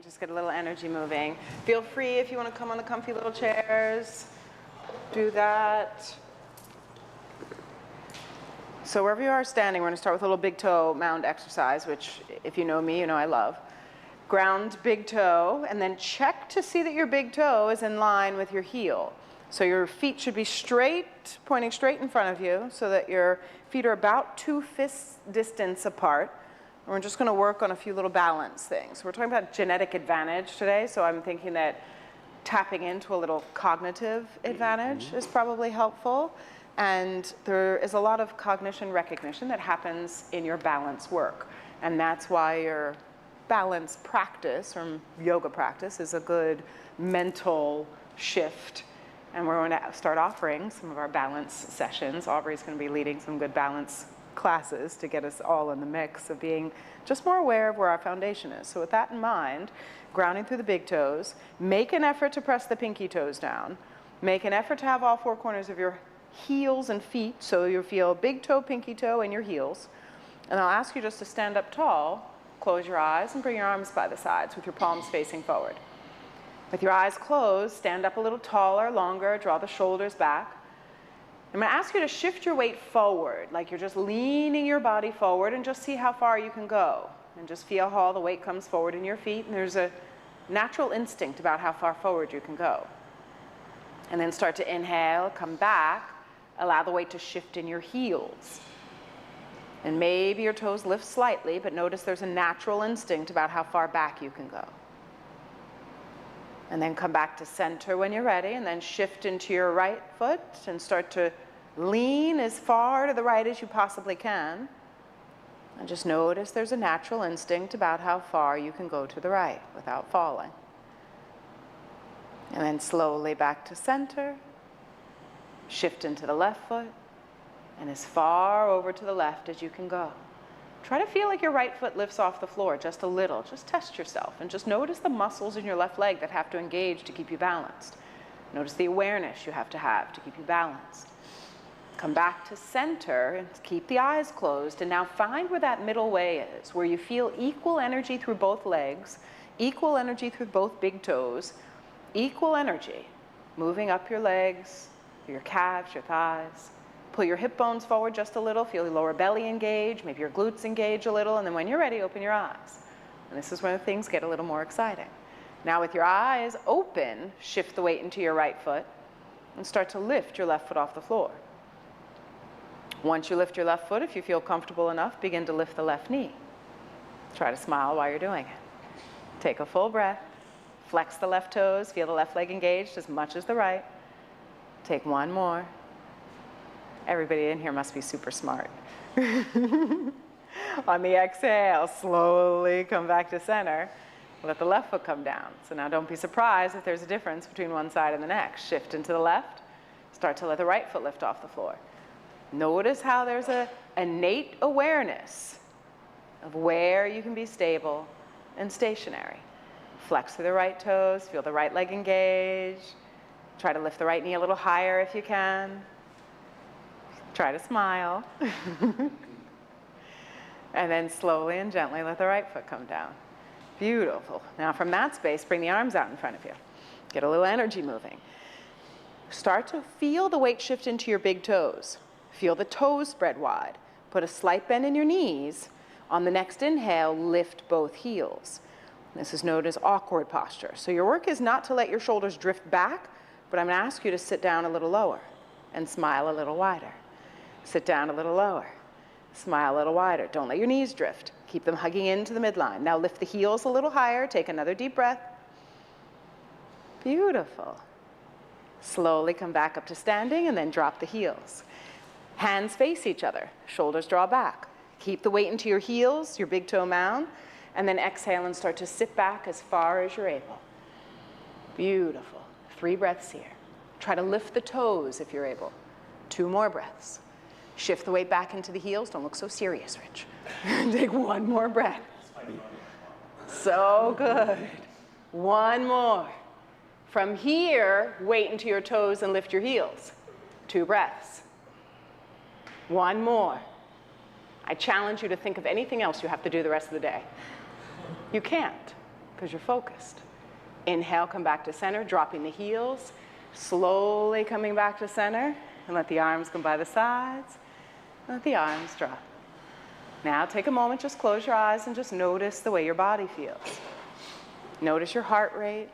Just get a little energy moving. Feel free if you want to come on the comfy little chairs, do that. So wherever you are standing, we're going to start with a little big toe mound exercise, which if you know me, you know I love. Ground big toe, and then check to see that your big toe is in line with your heel. So your feet should be straight, pointing straight in front of you, so that your feet are about 2 fist distance apart. And we're just going to work on a few little balance things. We're talking about genetic advantage today, so I'm thinking that tapping into a little cognitive advantage is probably helpful. And there is a lot of cognition recognition that happens in your balance work. And that's why your balance practice or yoga practice is a good mental shift. And we're going to start offering some of our balance sessions. Aubrey's going to be leading some good balance classes to get us all in the mix of being just more aware of where our foundation is. So with that in mind, grounding through the big toes, make an effort to press the pinky toes down. Make an effort to have all 4 corners of your heels and feet, so you feel big toe, pinky toe, and your heels. And I'll ask you just to stand up tall, close your eyes, and bring your arms by the sides with your palms facing forward. With your eyes closed, stand up a little taller, longer, draw the shoulders back. I'm going to ask you to shift your weight forward, like you're just leaning your body forward, and just see how far you can go. And just feel how all the weight comes forward in your feet, and there's a natural instinct about how far forward you can go. And then start to inhale, come back, allow the weight to shift in your heels. And maybe your toes lift slightly, but notice there's a natural instinct about how far back you can go. And then come back to center when you're ready, and then shift into your right foot and start to lean as far to the right as you possibly can. And just notice there's a natural instinct about how far you can go to the right without falling. And then slowly back to center, shift into the left foot, and as far over to the left as you can go. Try to feel like your right foot lifts off the floor just a little. Just test yourself and just notice the muscles in your left leg that have to engage to keep you balanced. Notice the awareness you have to keep you balanced. Come back to center and keep the eyes closed, and now find where that middle way is, where you feel equal energy through both legs, equal energy through both big toes, equal energy moving up your legs, your calves, your thighs. Pull your hip bones forward just a little, feel your lower belly engage, maybe your glutes engage a little, and then when you're ready, open your eyes. And this is where things get a little more exciting. Now with your eyes open, shift the weight into your right foot and start to lift your left foot off the floor. Once you lift your left foot, if you feel comfortable enough, begin to lift the left knee. Try to smile while you're doing it. Take a full breath, flex the left toes, feel the left leg engaged as much as the right. Take one more. Everybody in here must be super smart. On the exhale, slowly come back to center. Let the left foot come down. So now don't be surprised if there's a difference between one side and the next. Shift into the left. Start to let the right foot lift off the floor. Notice how there's an innate awareness of where you can be stable and stationary. Flex through the right toes. Feel the right leg engage. Try to lift the right knee a little higher if you can. Try to smile. And then slowly and gently let the right foot come down. Beautiful. Now from that space, bring the arms out in front of you. Get a little energy moving. Start to feel the weight shift into your big toes. Feel the toes spread wide. Put a slight bend in your knees. On the next inhale, lift both heels. This is known as awkward posture. So your work is not to let your shoulders drift back, but I'm going to ask you to sit down a little lower and smile a little wider. Sit down a little lower. Smile a little wider. Don't let your knees drift. Keep them hugging into the midline. Now lift the heels a little higher. Take another deep breath. Beautiful. Slowly come back up to standing and then drop the heels. Hands face each other. Shoulders draw back. Keep the weight into your heels, your big toe mound, and then exhale and start to sit back as far as you're able. Beautiful. 3 breaths here. Try to lift the toes if you're able. 2 more breaths. Shift the weight back into the heels. Don't look so serious, Rich. Take 1 more breath. So good. 1 more. From here, weight into your toes and lift your heels. 2 breaths. 1 more. I challenge you to think of anything else you have to do the rest of the day. You can't. because you're focused. Inhale, come back to center, dropping the heels, slowly coming back to center, and let the arms come by the sides, let the arms drop. Now take a moment, just close your eyes and just notice the way your body feels. Notice your heart rate,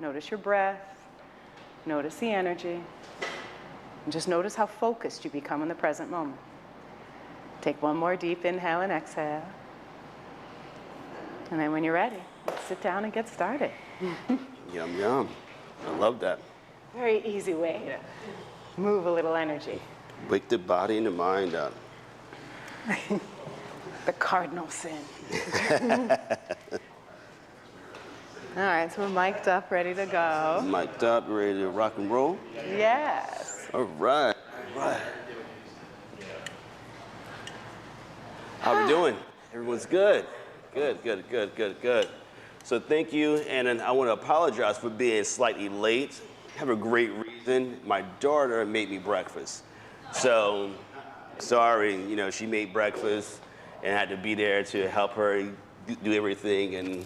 notice your breath, notice the energy, and just notice how focused you become in the present moment. Take one more deep inhale and exhale. And then when you're ready, let's sit down and get started. Yum, yum. I love that. Very easy way to move a little energy. Wake the body and the mind up. The cardinal sin. All right, so we're mic'd up, ready to go. Mic'd up, ready to rock and roll? Yes. All right. All right. How we doing? Everyone's good. Good, good, good, good, good. So thank you, and then I want to apologize for being slightly late. I have a great reason. My daughter made me breakfast. So, sorry, you know, she made breakfast and I had to be there to help her do everything and, you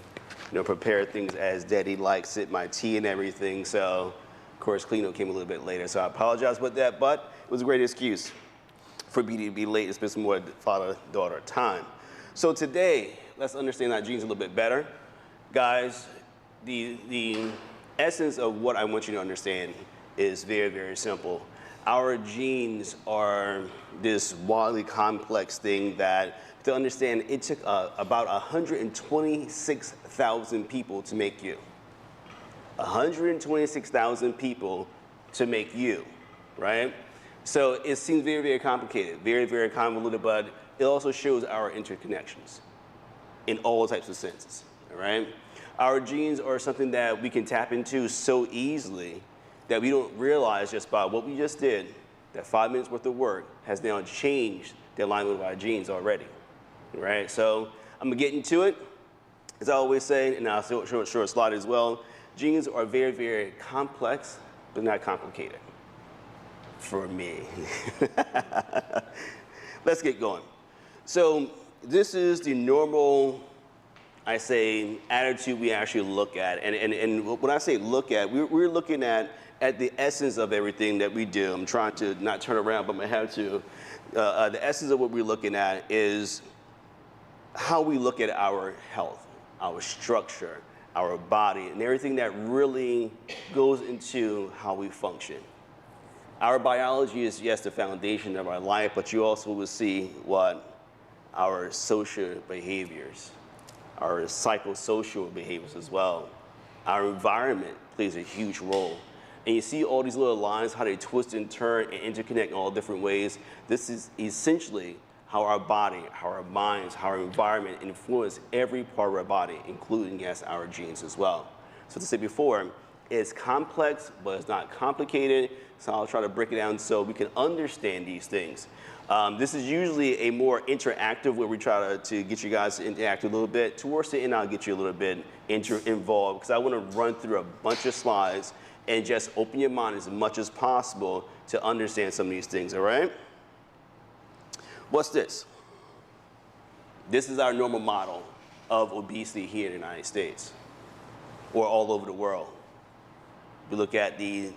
know, prepare things as Daddy likes it, my tea and everything. So, of course, Cleano came a little bit later, so I apologize about that, but it was a great excuse for me to be late and spend some more father-daughter time. So today, let's understand our genes a little bit better. Guys, the essence of what I want you to understand is very, very simple. Our genes are this wildly complex thing that, to understand, it took about 126,000 people to make you. 126,000 people to make you, right? So it seems very, very complicated, very, very convoluted, but it also shows our interconnections in all types of senses, all right? Our genes are something that we can tap into so easily that we don't realize just by what we just did, that 5 minutes worth of work has now changed the alignment of our genes already, right? So I'm gonna get into it. As I always say, and I'll show a short slide as well, genes are very, very complex, but not complicated for me. Let's get going. So this is the normal, I say, attitude we actually look at. And when I say look at, we're looking at the essence of everything that we do. I'm trying to not turn around, but I'm gonna have to. The essence of what we're looking at is how we look at our health, our structure, our body, and everything that really goes into how we function. Our biology is, yes, the foundation of our life, but you also will see what our social behaviors, our psychosocial behaviors as well. Our environment plays a huge role. And you see all these little lines, how they twist and turn and interconnect in all different ways. This is essentially how our body, how our minds, how our environment influence every part of our body, including, yes, our genes as well. So to say before, it's complex, but it's not complicated. So I'll try to break it down so we can understand these things. This is usually a more interactive where we try to get you guys to interact a little bit. Towards the end, I'll get you a little bit involved because I want to run through a bunch of slides and just open your mind as much as possible to understand some of these things, all right? What's this? This is our normal model of obesity here in the United States or all over the world. We look at the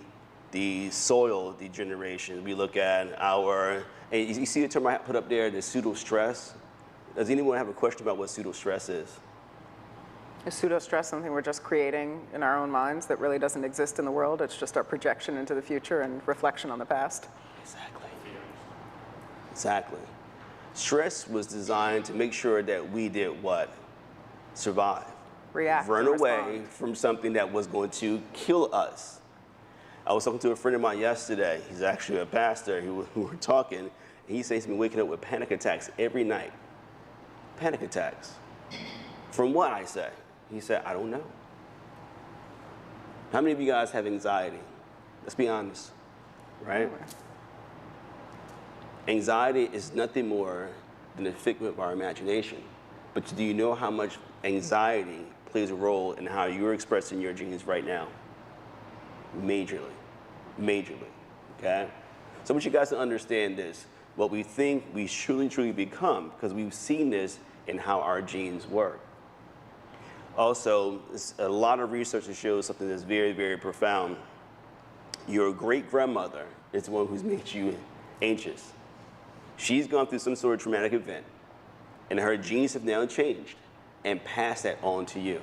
soil degeneration. We look at our, and you see the term I put up there, the pseudo-stress? Does anyone have a question about what pseudo-stress is? Is pseudo-stress something we're just creating in our own minds that really doesn't exist in the world? It's just our projection into the future and reflection on the past? Exactly. Exactly. Stress was designed to make sure that we did what? Survive. React. Run away from something that was going to kill us. I was talking to a friend of mine yesterday. He's actually a pastor who were talking. And he says he's been waking up with panic attacks every night. Panic attacks. From what I say? He said, I don't know. How many of you guys have anxiety? Let's be honest, right? Anxiety is nothing more than a figment of our imagination. But do you know how much anxiety plays a role in how you're expressing your genes right now? Majorly, okay? So I want you guys to understand this. What we think we truly become, because we've seen this in how our genes work. Also, a lot of research that shows something that's very, very profound. Your great-grandmother is the one who's made you anxious. She's gone through some sort of traumatic event, and her genes have now changed and passed that on to you.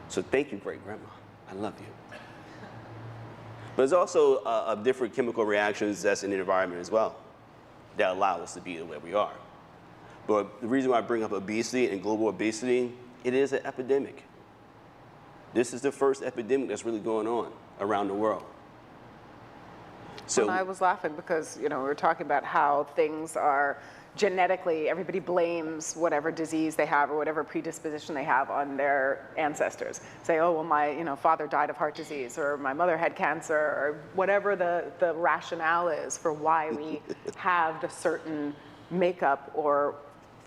So thank you, great-grandma. I love you. But there's also different chemical reactions that's in the environment as well that allow us to be the way we are. But the reason why I bring up obesity and global obesity, it is an epidemic. This is the first epidemic that's really going on around the world. So And I was laughing because, we were talking about how things are genetically, everybody blames whatever disease they have or whatever predisposition they have on their ancestors. Say, oh, well, my father died of heart disease, or my mother had cancer, or whatever the rationale is for why we have a certain makeup or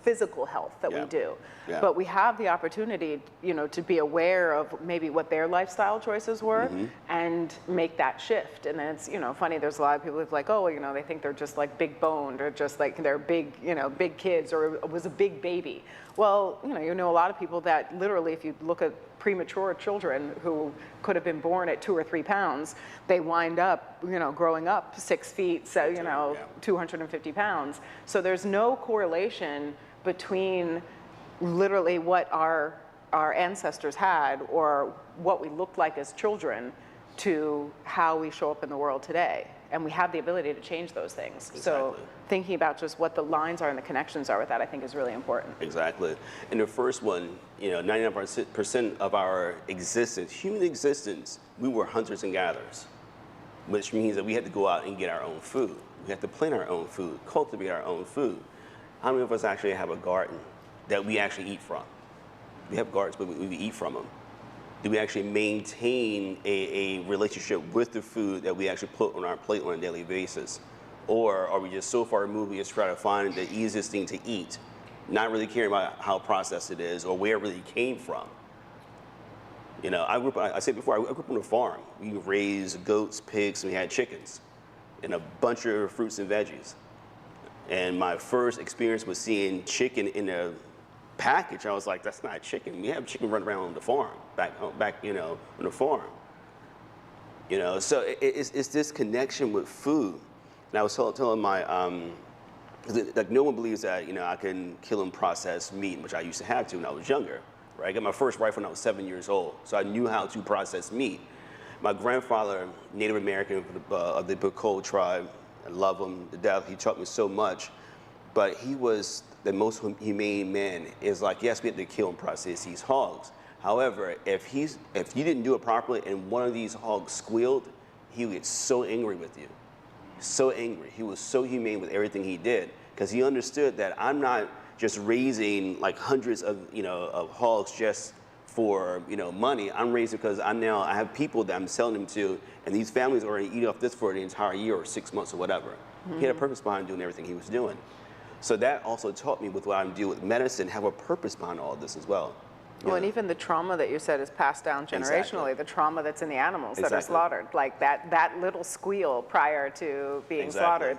physical health that we do. Yeah. But we have the opportunity, to be aware of maybe what their lifestyle choices were and make that shift. And then it's, funny, there's a lot of people who's like, oh, they think they're just like big boned or just like they're big, big kids or was a big baby. Well, a lot of people that literally, if you look at premature children who could have been born at 2 or 3 pounds, they wind up, growing up 6 feet, so, 250 pounds. So there's no correlation between literally what our ancestors had or what we looked like as children to how we show up in the world today. And we have the ability to change those things. Exactly. So thinking about just what the lines are and the connections are with that, I think is really important. Exactly. And the first one, 99% of our existence, human existence, we were hunters and gatherers, which means that we had to go out and get our own food. We had to plant our own food, cultivate our own food. How many of us actually have a garden that we actually eat from? We have gardens, but we eat from them. Do we actually maintain a relationship with the food that we actually put on our plate on a daily basis? Or are we just so far removed, we just try to find the easiest thing to eat, not really caring about how processed it is or where it really came from? I said before, I grew up on a farm. We raised goats, pigs, and we had chickens, and a bunch of fruits and veggies. And my first experience was seeing chicken in a package. I was like, that's not chicken. We have chicken running around on the farm, back on the farm. So it's this connection with food. And I was telling my, like no one believes that, I can kill and process meat, which I used to have to when I was younger, right? I got my first rifle when I was 7 years old, so I knew how to process meat. My grandfather, Native American of the Bacol tribe, I love him to death. He taught me so much, but he was the most humane man. Is like, yes, we had to kill and process these hogs. However, if you didn't do it properly and one of these hogs squealed, he would get so angry with you, so angry. He was so humane with everything he did because he understood that I'm not just raising like hundreds of of hogs just for money. I'm raising because I have people that I'm selling them to, and these families are going to eat off this for the entire year or 6 months or whatever. He had a purpose behind doing everything he was doing. So that also taught me with what I'm doing with medicine, have a purpose behind all of this as well. Well, and even the trauma that you said is passed down generationally, Exactly. The trauma that's in the animals that are Exactly. slaughtered, like that little squeal prior to being Exactly. slaughtered,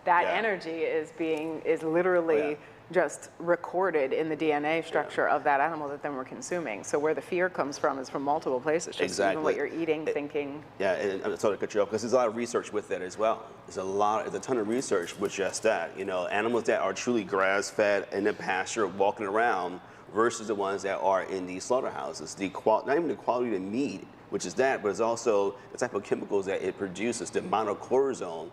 that Yeah. energy is literally just recorded in the DNA structure of that animal that then we're consuming. So where the fear comes from is from multiple places, just Exactly. even what you're eating, thinking. Yeah, and I'm sorry to cut you off because there's a lot of research with that as well. There's a ton of research with just that. Animals that are truly grass-fed in the pasture, walking around, versus the ones that are in the slaughterhouses. Not even the quality of the meat, which is that, but it's also the type of chemicals that it produces, the monocortisone.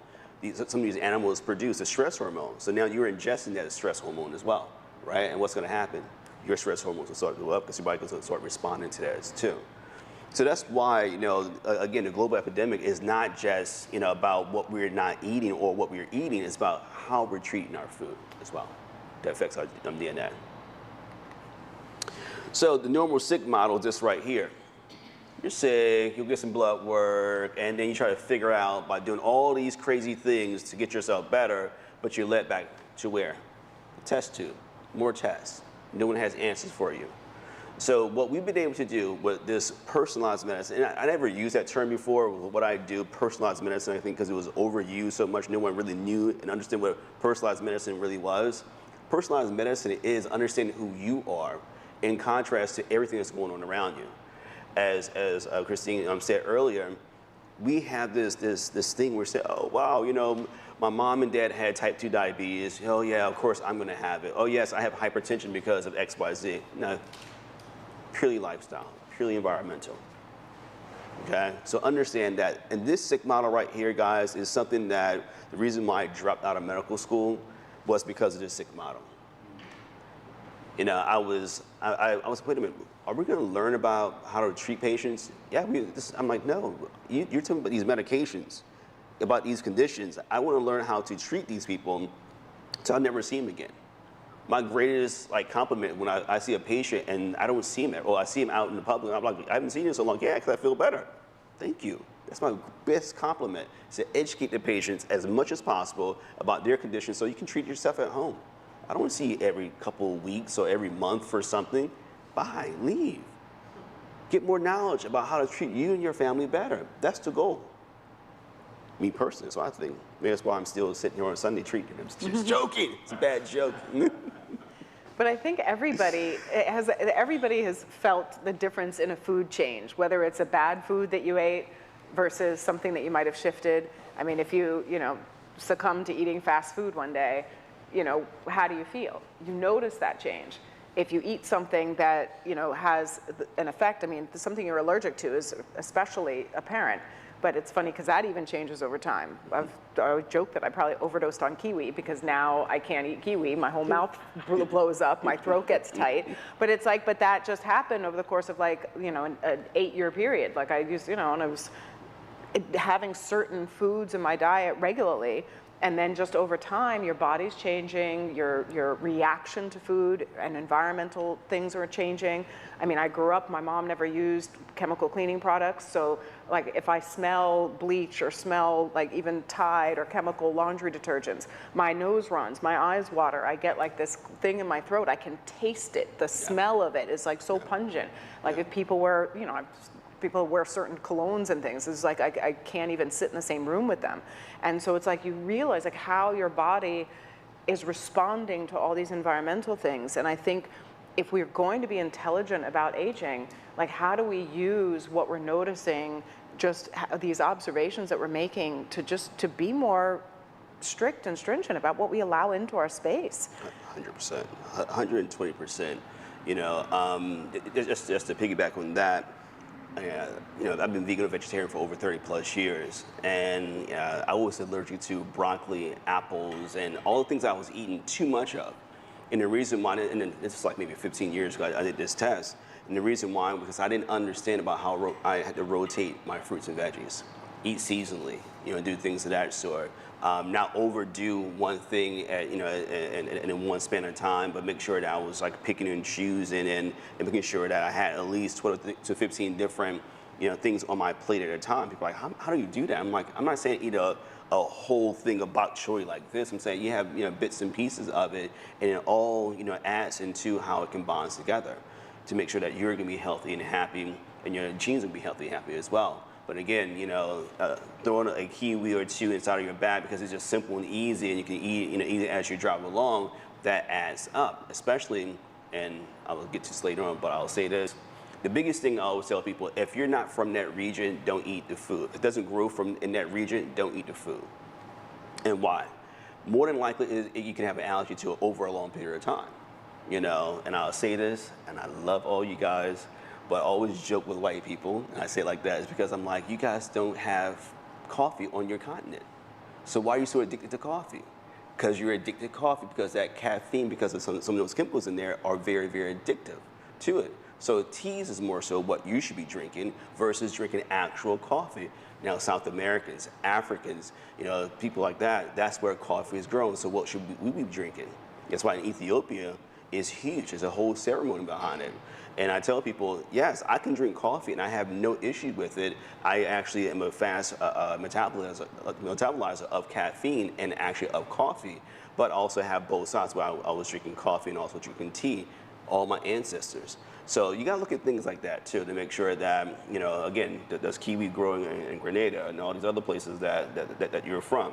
Some of these animals produce a stress hormone. So now you're ingesting that stress hormone as well, right? And what's going to happen? Your stress hormones will start to go up because your body will start responding to that too. So that's why, again, the global epidemic is not just, about what we're not eating or what we're eating. It's about how we're treating our food as well. That affects our DNA. So the normal sick model, just right here. You're sick, you'll get some blood work, and then you try to figure out by doing all these crazy things to get yourself better, but you're led back to where? The test tube, more tests. No one has answers for you. So what we've been able to do with this personalized medicine, and I never used that term before, what I do, personalized medicine, I think because it was overused so much, no one really knew and understood what personalized medicine really was. Personalized medicine is understanding who you are in contrast to everything that's going on around you. As Christine said earlier, we have this thing where we say, oh, wow, you know, my mom and dad had type 2 diabetes. Oh, yeah, of course I'm going to have it. Oh, yes, I have hypertension because of X, Y, Z. No, purely lifestyle, purely environmental. Okay, so understand that. And this sick model right here, guys, is something that the reason why I dropped out of medical school was because of this sick model. You know, I was, wait a minute, are we going to learn about how to treat patients? Yeah, I'm like, no, you're talking about these medications, about these conditions. I want to learn how to treat these people so I'll never see them again. My greatest compliment when I see a patient and I don't see him, or I see him out in the public, and I'm like, I haven't seen you in so long. Yeah, because I feel better. Thank you. That's my best compliment, is to educate the patients as much as possible about their conditions so you can treat yourself at home. I don't want to see you every couple of weeks or every month for something. Bye, leave. Get more knowledge about how to treat you and your family better. That's the goal. Me personally, so I think maybe that's why I'm still sitting here on Sunday treating them. Just joking. It's a bad joke. But I think everybody has felt the difference in a food change, whether it's a bad food that you ate versus something that you might have shifted. I mean, if you succumb to eating fast food one day, how do you feel? You notice that change. If you eat something that has an effect, I mean, something you're allergic to is especially apparent. But it's funny because that even changes over time. I would joke that I probably overdosed on kiwi because now I can't eat kiwi. My whole mouth blows up, my throat gets tight. But it's like, but that just happened over the course of an 8-year period. Like I used, and I was having certain foods in my diet regularly. And then just over time, your body's changing, your reaction to food and environmental things are changing. I mean, I grew up, my mom never used chemical cleaning products. So like if I smell bleach or smell like even Tide or chemical laundry detergents, my nose runs, my eyes water. I get like this thing in my throat. I can taste it. The smell of it is like so pungent. Like if people wear, people wear certain colognes and things. It's like I can't even sit in the same room with them. And so it's like you realize like how your body is responding to all these environmental things. And I think if we're going to be intelligent about aging, like how do we use what we're noticing, just these observations that we're making to be more strict and stringent about what we allow into our space? 100%, 120%. Just to piggyback on that, I've been vegan or vegetarian for over 30 plus years, and I was allergic to broccoli, apples, and all the things I was eating too much of. And the reason why, and this is like maybe 15 years ago, I did this test, and the reason why, because I didn't understand about how I had to rotate my fruits and veggies, eat seasonally, do things of that sort. Not overdo one thing in one span of time, but make sure that I was like picking and choosing and making sure that I had at least 12 to 15 different things on my plate at a time. People are like, how do you do that? I'm like, I'm not saying eat a whole thing of bok choy like this. I'm saying you have bits and pieces of it, and it all adds into how it combines together to make sure that you're gonna be healthy and happy, and your genes will be healthy and happy as well. But again, throwing a kiwi or two inside of your bag because it's just simple and easy, and you can eat it as you drive along, that adds up. Especially, and I will get to this later on, but I'll say this. The biggest thing I always tell people, if you're not from that region, don't eat the food. If it doesn't grow in that region, don't eat the food. And why? More than likely, you can have an allergy to it over a long period of time. And I'll say this, and I love all you guys, but I always joke with white people, and I say it like that, is because I'm like, you guys don't have coffee on your continent. So why are you so addicted to coffee? Because you're addicted to coffee because that caffeine, because of some of those chemicals in there, are very, very addictive to it. So teas is more so what you should be drinking versus drinking actual coffee. Now, South Americans, Africans, people like that, that's where coffee is grown. So what should we be drinking? That's why in Ethiopia, is huge. There's a whole ceremony behind it. And I tell people, yes, I can drink coffee and I have no issue with it. I actually am a fast metabolizer of caffeine and actually of coffee, but also have both sides where I was drinking coffee and also drinking tea, all my ancestors. So you gotta look at things like that too to make sure that, again, there's kiwi growing in Grenada and all these other places that you're from.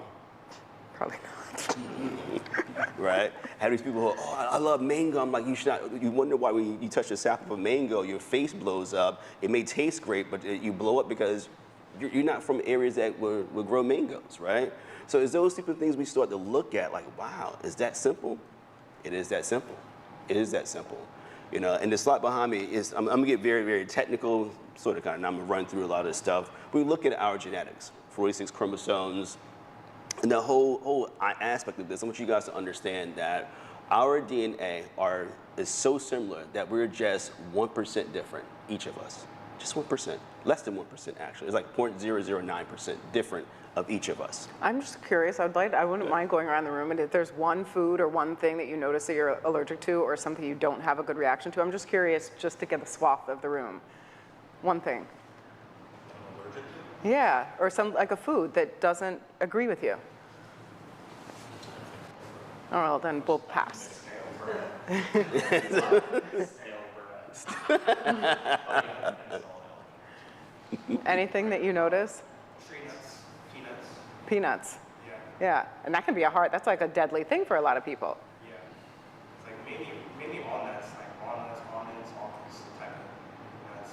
probably not. Right? Have these people who, oh, I love mango. I'm like, you should not. You wonder why when you touch the sap of a mango, your face blows up. It may taste great, but you blow up because you're not from areas that will grow mangoes, right? So it's those type of things we start to look at, like, wow, is that simple? It is that simple. It is that simple. You know, and the slide behind me is, I'm gonna get very, very technical, sort of kind of, and I'm gonna run through a lot of this stuff. We look at our genetics, 46 chromosomes, and the whole aspect of this. I want you guys to understand that our DNA is so similar that we're just 1% different, each of us. Just 1%, less than 1% actually. It's like 0.009% different of each of us. I'm just curious. I wouldn't mind going around the room, and if there's one food or one thing that you notice that you're allergic to, or something you don't have a good reaction to, I'm just curious, just to get the swath of the room. One thing. I'm allergic to? Yeah, or some like a food that doesn't agree with you. Oh, well, then we'll pass. Anything that you notice? Peanuts. Peanuts. Yeah. Yeah, and that can be that's like a deadly thing for a lot of people. Yeah. It's like mainly walnuts, almonds, almonds type of nuts.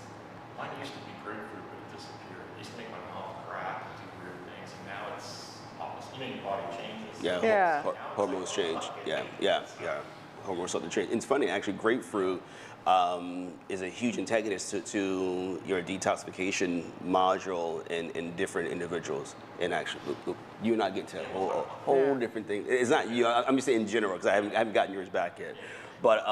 Mine used to be grapefruit, but it disappeared. It used to make my mouth crack and do weird things, and now it's opposite. You know, your body changes. Yeah, Yeah. Hormones change. Yeah. Hormones start to change. It's funny, actually, grapefruit is a huge antagonist to your detoxification module in different individuals. And actually, you and I get to a whole different thing. It's not you. I'm just saying in general, because I haven't gotten yours back yet. But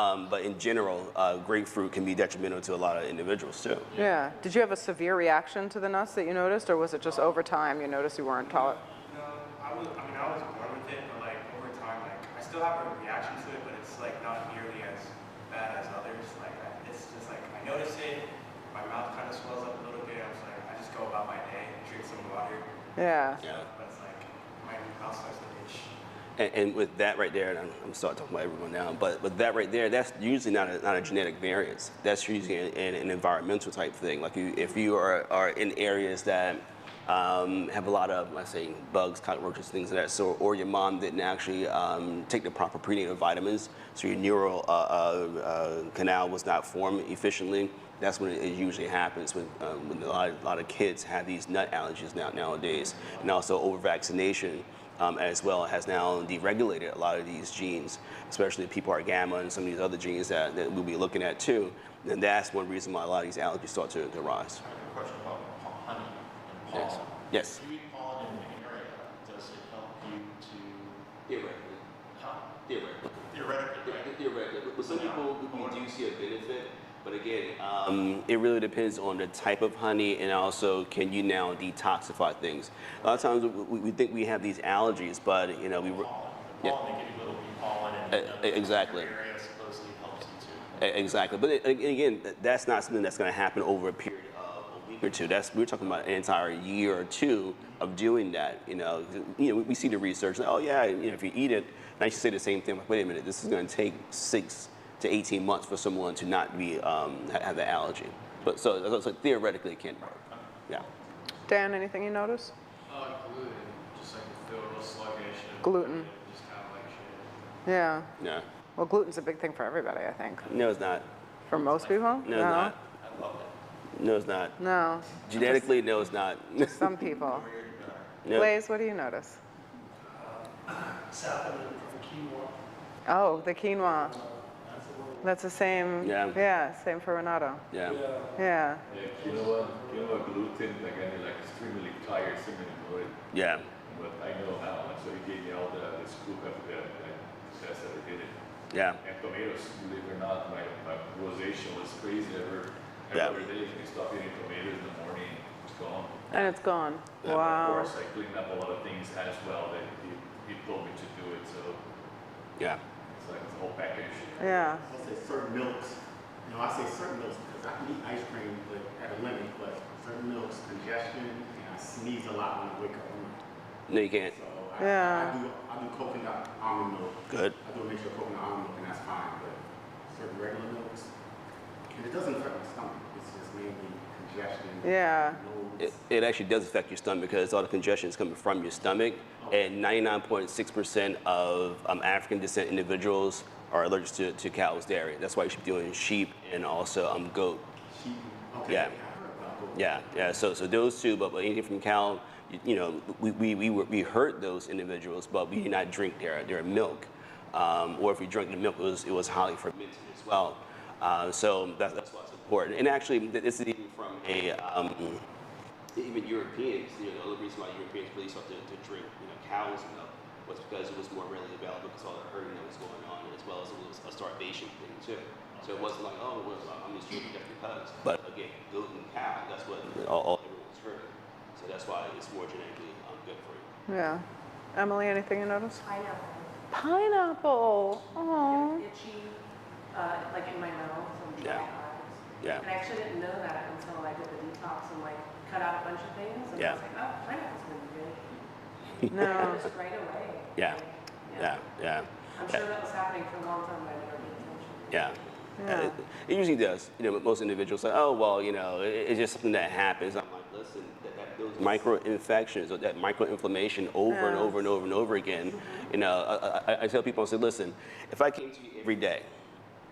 in general, grapefruit can be detrimental to a lot of individuals too. Yeah. Did you have a severe reaction to the nuts that you noticed, or was it just over time you noticed you weren't tolerant? No, I was born with it, but like over time, like I still have a reaction to it, but it's like not nearly as bad as others. Like it's just like I notice it, my mouth kind of swells up a little bit. I was like, I just go about my day, drink some water. Yeah. But it's like my mouth starts to itch. And with that right there, and I'm starting talking about everyone now, but with that right there, that's usually not a genetic variance. That's usually an environmental type thing. Like if you are in areas that have a lot of, let's say, bugs, cockroaches, things of that sort, or your mom didn't actually take the proper prenatal vitamins, so your neural canal was not formed efficiently. That's when it usually happens when a lot of kids have these nut allergies nowadays, and also over-vaccination as well has now deregulated a lot of these genes, especially PPAR-gamma and some of these other genes that we'll be looking at too. And that's one reason why a lot of these allergies start to rise. I have a question about honey and pollen. Yes. If you eat pollen in an area, does it help you to... Theoretically. Huh? Theoretically. Theoretically, right? Theoretically. With some people, we do see a benefit. But again, it really depends on the type of honey, and also can you now detoxify things. A lot of times we think we have these allergies, but you know Pollen, they give you little bee pollen, and exactly. area supposedly helps you too. Exactly. But again, that's not something that's going to happen over a period of a week or two. We're talking about an entire year or two of doing that. You know, we see the research. Oh yeah, if you eat it, and I should say the same thing. Like, wait a minute, this is going to take 6 to 18 months for someone to not be have the allergy. But so theoretically it can work. Yeah. Dan, anything you notice? Gluten, just like feel real sluggish. And Gluten. Just kind of like shit. Yeah. No. Well, gluten's a big thing for everybody, I think. No, it's not. For most people? No, it's not. I love it. No, it's not. No. Genetically, no, it's not. Some people. No. Blaze, what do you notice? Salad from quinoa. Oh, the quinoa. That's the same. Yeah. Same for Renato. Yeah. Yeah. Quinoa gluten, again, like extremely tiresome in the morning, Yeah. but I know how, and so he gave me all the scoop of the test that I did it. Yeah. And tomatoes, believe it or not, my rosacea was crazy every Yeah. other day. When you stop eating tomatoes in the morning, it's gone. And it's gone. And Wow. of course, I cleaned up a lot of things as well that he told me to do it, so Yeah. it's like it's a whole package. Yeah. I'll say certain milks. I say certain milks because I can eat ice cream but at a limit, but certain milks, congestion, and I sneeze a lot when I wake up. No, you can't. So Yeah. I do coconut almond milk. Good. I do a mixture of coconut almond milk, and that's fine. But certain regular milks, and it doesn't affect my stomach. It's just mainly congestion. Yeah. It actually does affect your stomach because all the congestion is coming from your stomach, and 99.6% of African descent individuals are allergic to cow's dairy. That's why you should be doing sheep and also goat. Sheep. Okay. Yeah. I heard about goat. Yeah. So those two, but anything from cow, we hurt those individuals, but we did not drink their milk, or if we drank the milk, it was highly fermented as well. So that's why it's important. And actually, this is even from even Europeans. The other reason why Europeans really started to drink cow's milk was because it was more readily available because all the herding that was going on, as well as it was a starvation thing too. So it wasn't like, oh, well, I'm just drinking just because. But again, goat and cow, that's what all everyone's herding. So that's why it's more genetically good for you. Yeah. Emily, anything you notice? Pineapple. Pineapple. Oh. Itchy, like in my mouth, and dry eyes. Yeah. And I actually didn't know that until I did the detox and like cut out a bunch of things. And I was like, oh, pineapple's gonna be good. No. Just right away. Yeah. Like, Yeah. I'm sure that was happening for a long time, but I never paid attention. Yeah. Yeah. It usually does. Most individuals say, oh, well, it's just something that happens. I'm like, listen, those micro-infections or that micro-inflammation over and over and over and over again. I tell people, I say, listen, if I came to you every day,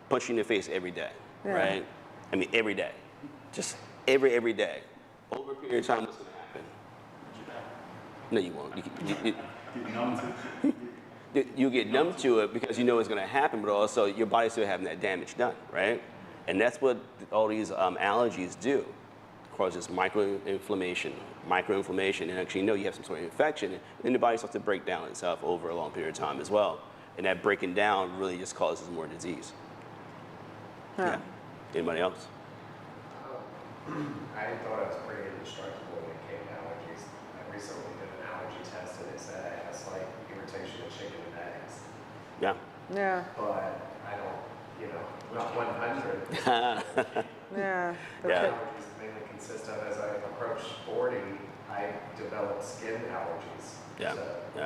punch you in the face every day, right? I mean, every day, just every day, over a period of time, what's going to happen? No, you won't. You get numb to it because you know it's going to happen, but also your body's still having that damage done, right? And that's what all these allergies do. Causes microinflammation, and actually you have some sort of infection, and then the body starts to break down itself over a long period of time as well. And that breaking down really just causes more disease. Yeah. Anybody else? I thought it was pretty indestructible when it came to allergies. I recently did an allergy test and it said I had a slight irritation of chicken and eggs. Yeah. Yeah. But I don't, not 100. Yeah. Allergies mainly consist of, as I approach 40, I developed skin allergies. Yeah. So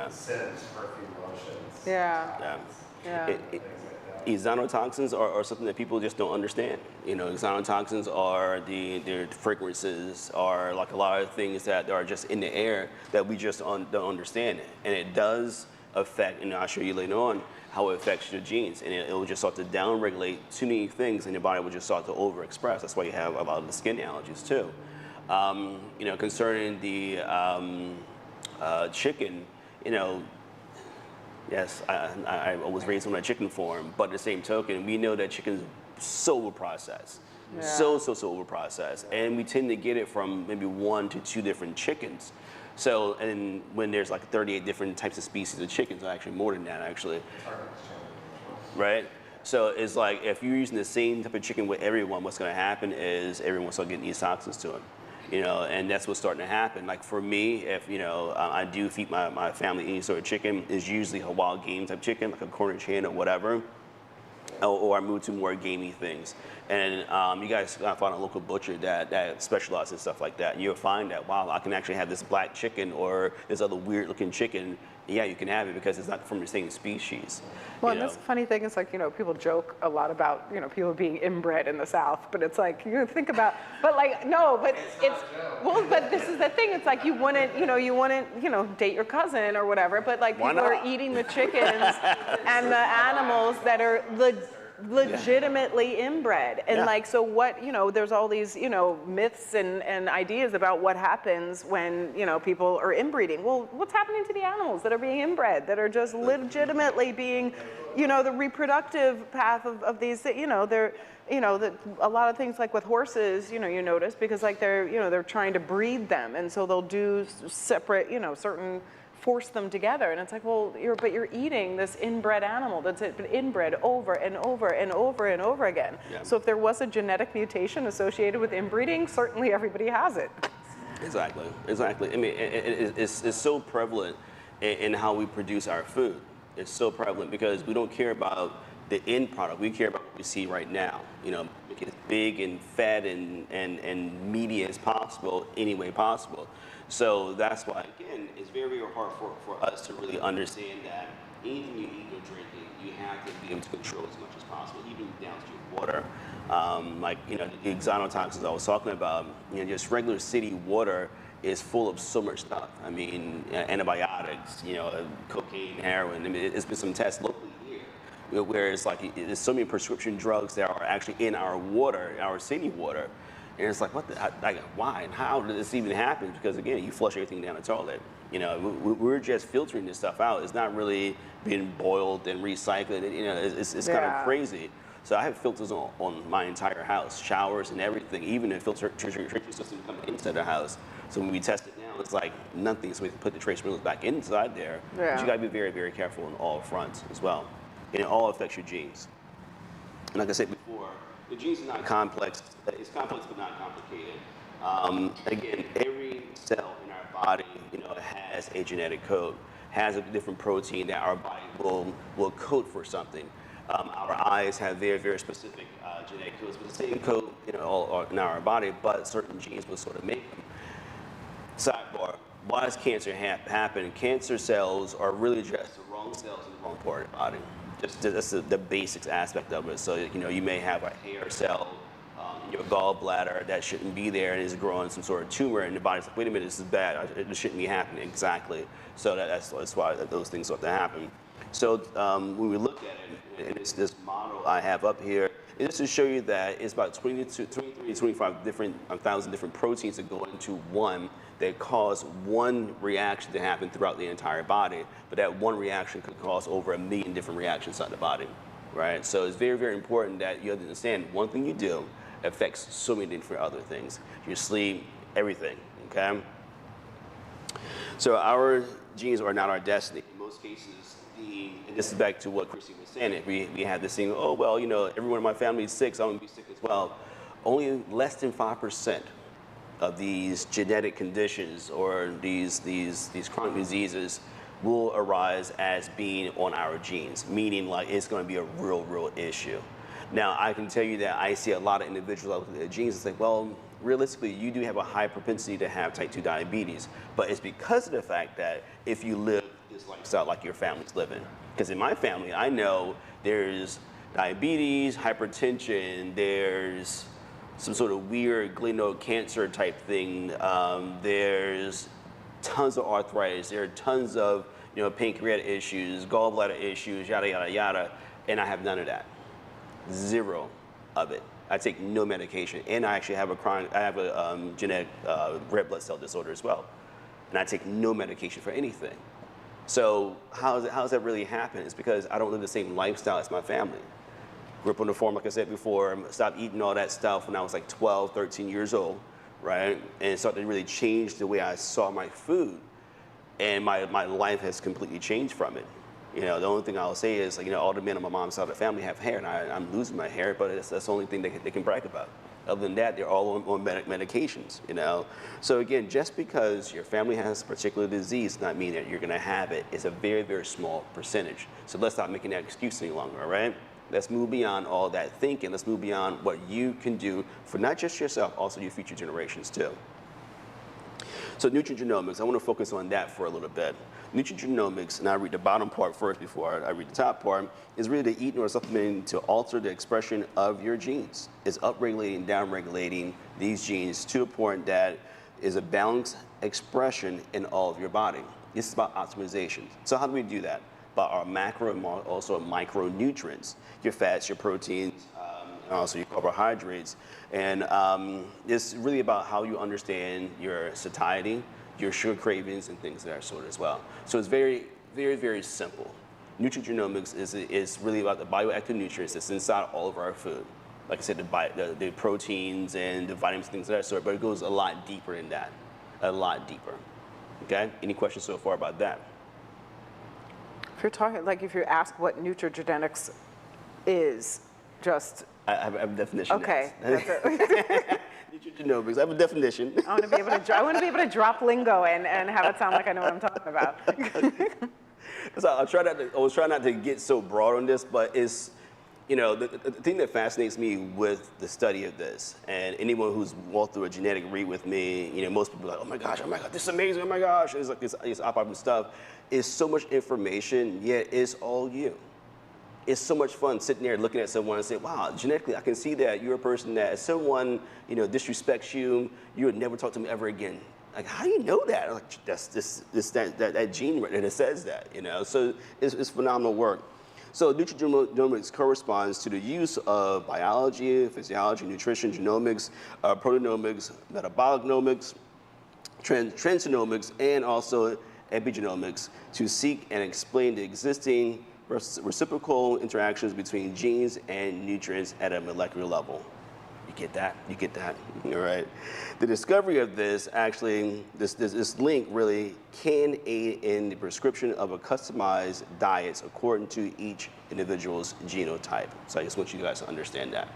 scents, perfume, lotions. Yeah. toxins, Yeah. things like that. Exotoxins are something that people just don't understand. Exotoxins are their fragrances, are like a lot of things that are just in the air that we just don't understand. And it does affect, and I'll show you later on, how it affects your genes. And it will just start to downregulate too many things, and your body will just start to overexpress. That's why you have a lot of the skin allergies too. Concerning the chicken, yes, I was raised on a chicken farm, but at the same token, we know that chicken's so overprocessed. Yeah. So overprocessed. And we tend to get it from maybe 1 to 2 different chickens. So, and when there's like 38 different types of species of chickens, actually more than that, actually. Right? So it's like if you're using the same type of chicken with everyone, what's going to happen is everyone starts getting these toxins to it. And that's what's starting to happen. Like for me, if I do feed my family any sort of chicken, is usually a wild game type chicken, like a Cornish hen or whatever, or I move to more gamey things. And you guys gotta find a local butcher that specializes in stuff like that. And you'll find that, wow, I can actually have this black chicken or this other weird looking chicken. Yeah, you can have it because it's not from the same species. Well, and that's the funny thing is like, people joke a lot about, people being inbred in the South, but it's like, think about, but like, no, but well, but this is the thing. It's like you wouldn't date your cousin or whatever, but like people are eating the chickens and the animals that are legitimately inbred. And like, so what, there's all these, myths and ideas about what happens when, people are inbreeding. Well, what's happening to the animals that are being inbred, that are just legitimately being, the reproductive path of these, they're, a lot of things like with horses, you notice, because like they're trying to breed them. And so they'll do separate, certain, force them together, and it's like, well, you're eating this inbred animal that's been inbred over and over and over and over again. Yeah. So if there was a genetic mutation associated with inbreeding, certainly everybody has it. Exactly. I mean, it's so prevalent in how we produce our food. It's so prevalent because we don't care about the end product. We care about what we see right now. You know, make it as big and fat and meaty as possible, any way possible. So that's why, again, it's very, very hard for us to really understand that anything you eat or drink, you have to be able to control as much as possible, even down to your water. Like, you know, the exotoxins I was talking about, you know, just regular city water is full of so much stuff. I mean, antibiotics, you know, cocaine, heroin. I mean, it's been some tests locally here, where it's like there's so many prescription drugs that are actually in our water, our city water. And it's like, what the, like, why and how did this even happen? Because again, you flush everything down the toilet. You know, we're just filtering this stuff out. It's not really being boiled and recycled. You know, it's kind of crazy. So I have filters on my entire house, showers and everything, even the filtration system coming inside the house. So when we test it now, it's like nothing. So we can put the trace minerals back inside there. Yeah. But you gotta be very, very careful on all fronts as well. And it all affects your genes. And like I said before, the genes are not complex. It's complex but not complicated. Again, every cell in our body, you know, has a genetic code, has a different protein that our body will code for something. Our eyes have very, very specific genetic codes, but the same code, you know, all in our body, but certain genes will sort of make them. Sidebar: why does cancer happen? Cancer cells are really just the wrong cells in the wrong part of the body. Just that's the basics aspect of it. So, you know, you may have a hair cell in your gallbladder that shouldn't be there and is growing some sort of tumor, and the body's like, wait a minute, this is bad. It shouldn't be happening. Exactly. So that's why those things have to happen. So when we look at it, and it's this model I have up here, it's to show you that it's about 23 to 25 different 1,000 different proteins that go into one that cause one reaction to happen throughout the entire body. But that one reaction could cause over 1 million different reactions inside the body, right? So it's very, very important that you understand one thing you do affects so many different other things. Your sleep, everything, okay? So our genes are not our destiny. In most cases, and this is back to what Chrissy was saying, we had this thing, oh, well, you know, everyone in my family is sick, so I'm gonna be sick as well. Only less than 5% of these genetic conditions or these chronic diseases will arise as being on our genes, meaning like it's gonna be a real issue. Now, I can tell you that I see a lot of individuals out with their genes and say, well, realistically, you do have a high propensity to have type 2 diabetes, but it's because of the fact that if you live this lifestyle like your family's living. Because in my family, I know there's diabetes, hypertension, there's some sort of weird glenoid cancer type thing, there's tons of arthritis, there are tons of, you know, pancreatic issues, gallbladder issues, yada, yada, yada, and I have none of that. Zero of it. I take no medication, and I actually have a genetic red blood cell disorder as well, and I take no medication for anything. So how does that really happen? It's because I don't live the same lifestyle as my family. Grew up on the farm, like I said before, stopped eating all that stuff when I was like 12, 13 years old, right? And it started to really change the way I saw my food, and my life has completely changed from it. You know, the only thing I'll say is, like, you know, all the men on my mom's side of the family have hair, and I'm losing my hair, but that's the only thing they can brag about. Other than that, they're all on medications, you know? So again, just because your family has a particular disease does not mean that you're gonna have it. It's a very, very small percentage. So let's stop making that excuse any longer, all right? Let's move beyond all that thinking. Let's move beyond what you can do for not just yourself, also your future generations too. So nutrigenomics, I want to focus on that for a little bit. Nutrigenomics, and I read the bottom part first before I read the top part, is really the eating or supplementing to alter the expression of your genes. It's upregulating and downregulating these genes to a point that is a balanced expression in all of your body. This is about optimization. So how do we do that? By our macro and also micronutrients, your fats, your proteins, and also your carbohydrates. And it's really about how you understand your satiety, your sugar cravings, and things of that sort as well. So it's very, very, very simple. Nutrigenomics is really about the bioactive nutrients that's inside all of our food. Like I said, the proteins and the vitamins, things of that sort, but it goes a lot deeper than that, a lot deeper. Okay, any questions so far about that? If you're talking, like if you ask what nutrigenetics is, just... I have a definition. Okay. Nutrigenomics, I have a definition. I want to be able to drop lingo and have it sound like I know what I'm talking about. So I was trying not to get so broad on this, but it's you know, the thing that fascinates me with the study of this, and anyone who's walked through a genetic read with me, you know, most people are like, oh my gosh, this is amazing, oh my gosh, it's like this eye-popping stuff. It's so much information, yet it's all you. It's so much fun sitting there looking at someone and saying, wow, genetically, I can see that you're a person that if someone, you know, disrespects you, you would never talk to them ever again. Like, how do you know that? I'm like, that's that gene right there that says that, you know? So it's phenomenal work. So nutrigenomics corresponds to the use of biology, physiology, nutrition, genomics, proteomics, metabolomics, transgenomics, and also epigenomics to seek and explain the existing reciprocal interactions between genes and nutrients at a molecular level. You get that? You get that? All right. The discovery of this actually, this link really can aid in the prescription of a customized diets according to each individual's genotype. So I just want you guys to understand that.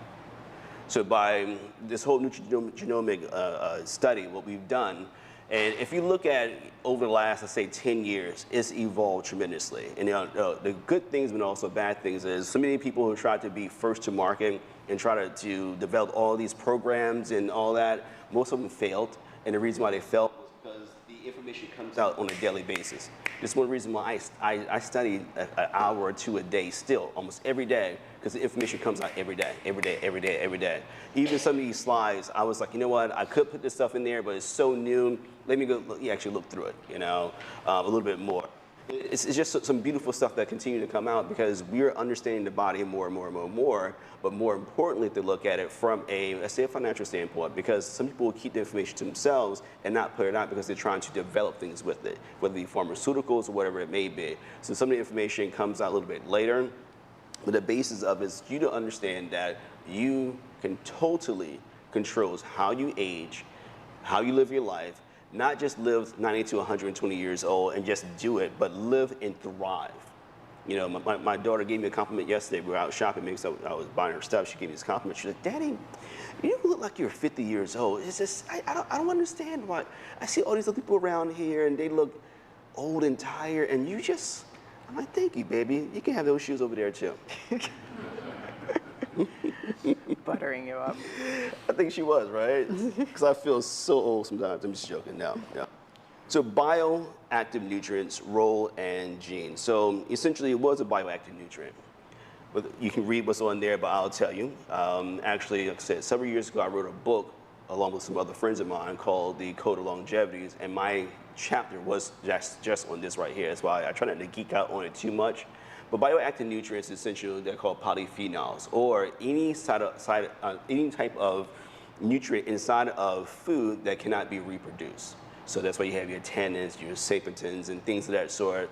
So by this whole nutrigenomic study, what we've done, and if you look at over the last, let's say, 10 years, it's evolved tremendously. And the good things, but also bad things is so many people who try to be first to market and try to develop all these programs and all that, most of them failed. And the reason why they failed was because the information comes out on a daily basis. This is one reason why I study an hour or two a day still, almost every day, because the information comes out every day, every day, every day, every day. Even some of these slides, I was like, you know what, I could put this stuff in there, but it's so new. Let me go actually look through it, you know, a little bit more. It's just some beautiful stuff that continue to come out because we're understanding the body more and more and more and more, but more importantly to look at it from a, let's say, a financial standpoint, because some people will keep the information to themselves and not put it out because they're trying to develop things with it, whether it be pharmaceuticals or whatever it may be. So some of the information comes out a little bit later, but the basis of it is you to understand that you can totally control how you age, how you live your life, not just live 90 to 120 years old and just do it, but live and thrive. You know, my daughter gave me a compliment yesterday. We were out shopping, maybe so I was buying her stuff. She gave me this compliment. She's like, Daddy, you look like you're 50 years old. It's just, I don't understand why. I see all these other people around here and they look old and tired and you just, I'm like, thank you, baby. You can have those shoes over there too. Buttering you up. I think she was, right? Because I feel so old sometimes. I'm just joking now. Yeah. So bioactive nutrients, role, and genes. So essentially it was a bioactive nutrient. But you can read what's on there, but I'll tell you. Actually, like I said, several years ago I wrote a book along with some other friends of mine called The Code of Longevities, and my chapter was just on this right here. That's why I try not to geek out on it too much. But bioactive nutrients, essentially, they're called polyphenols, or any type of nutrient inside of food that cannot be reproduced. So that's why you have your tannins, your sapontins, and things of that sort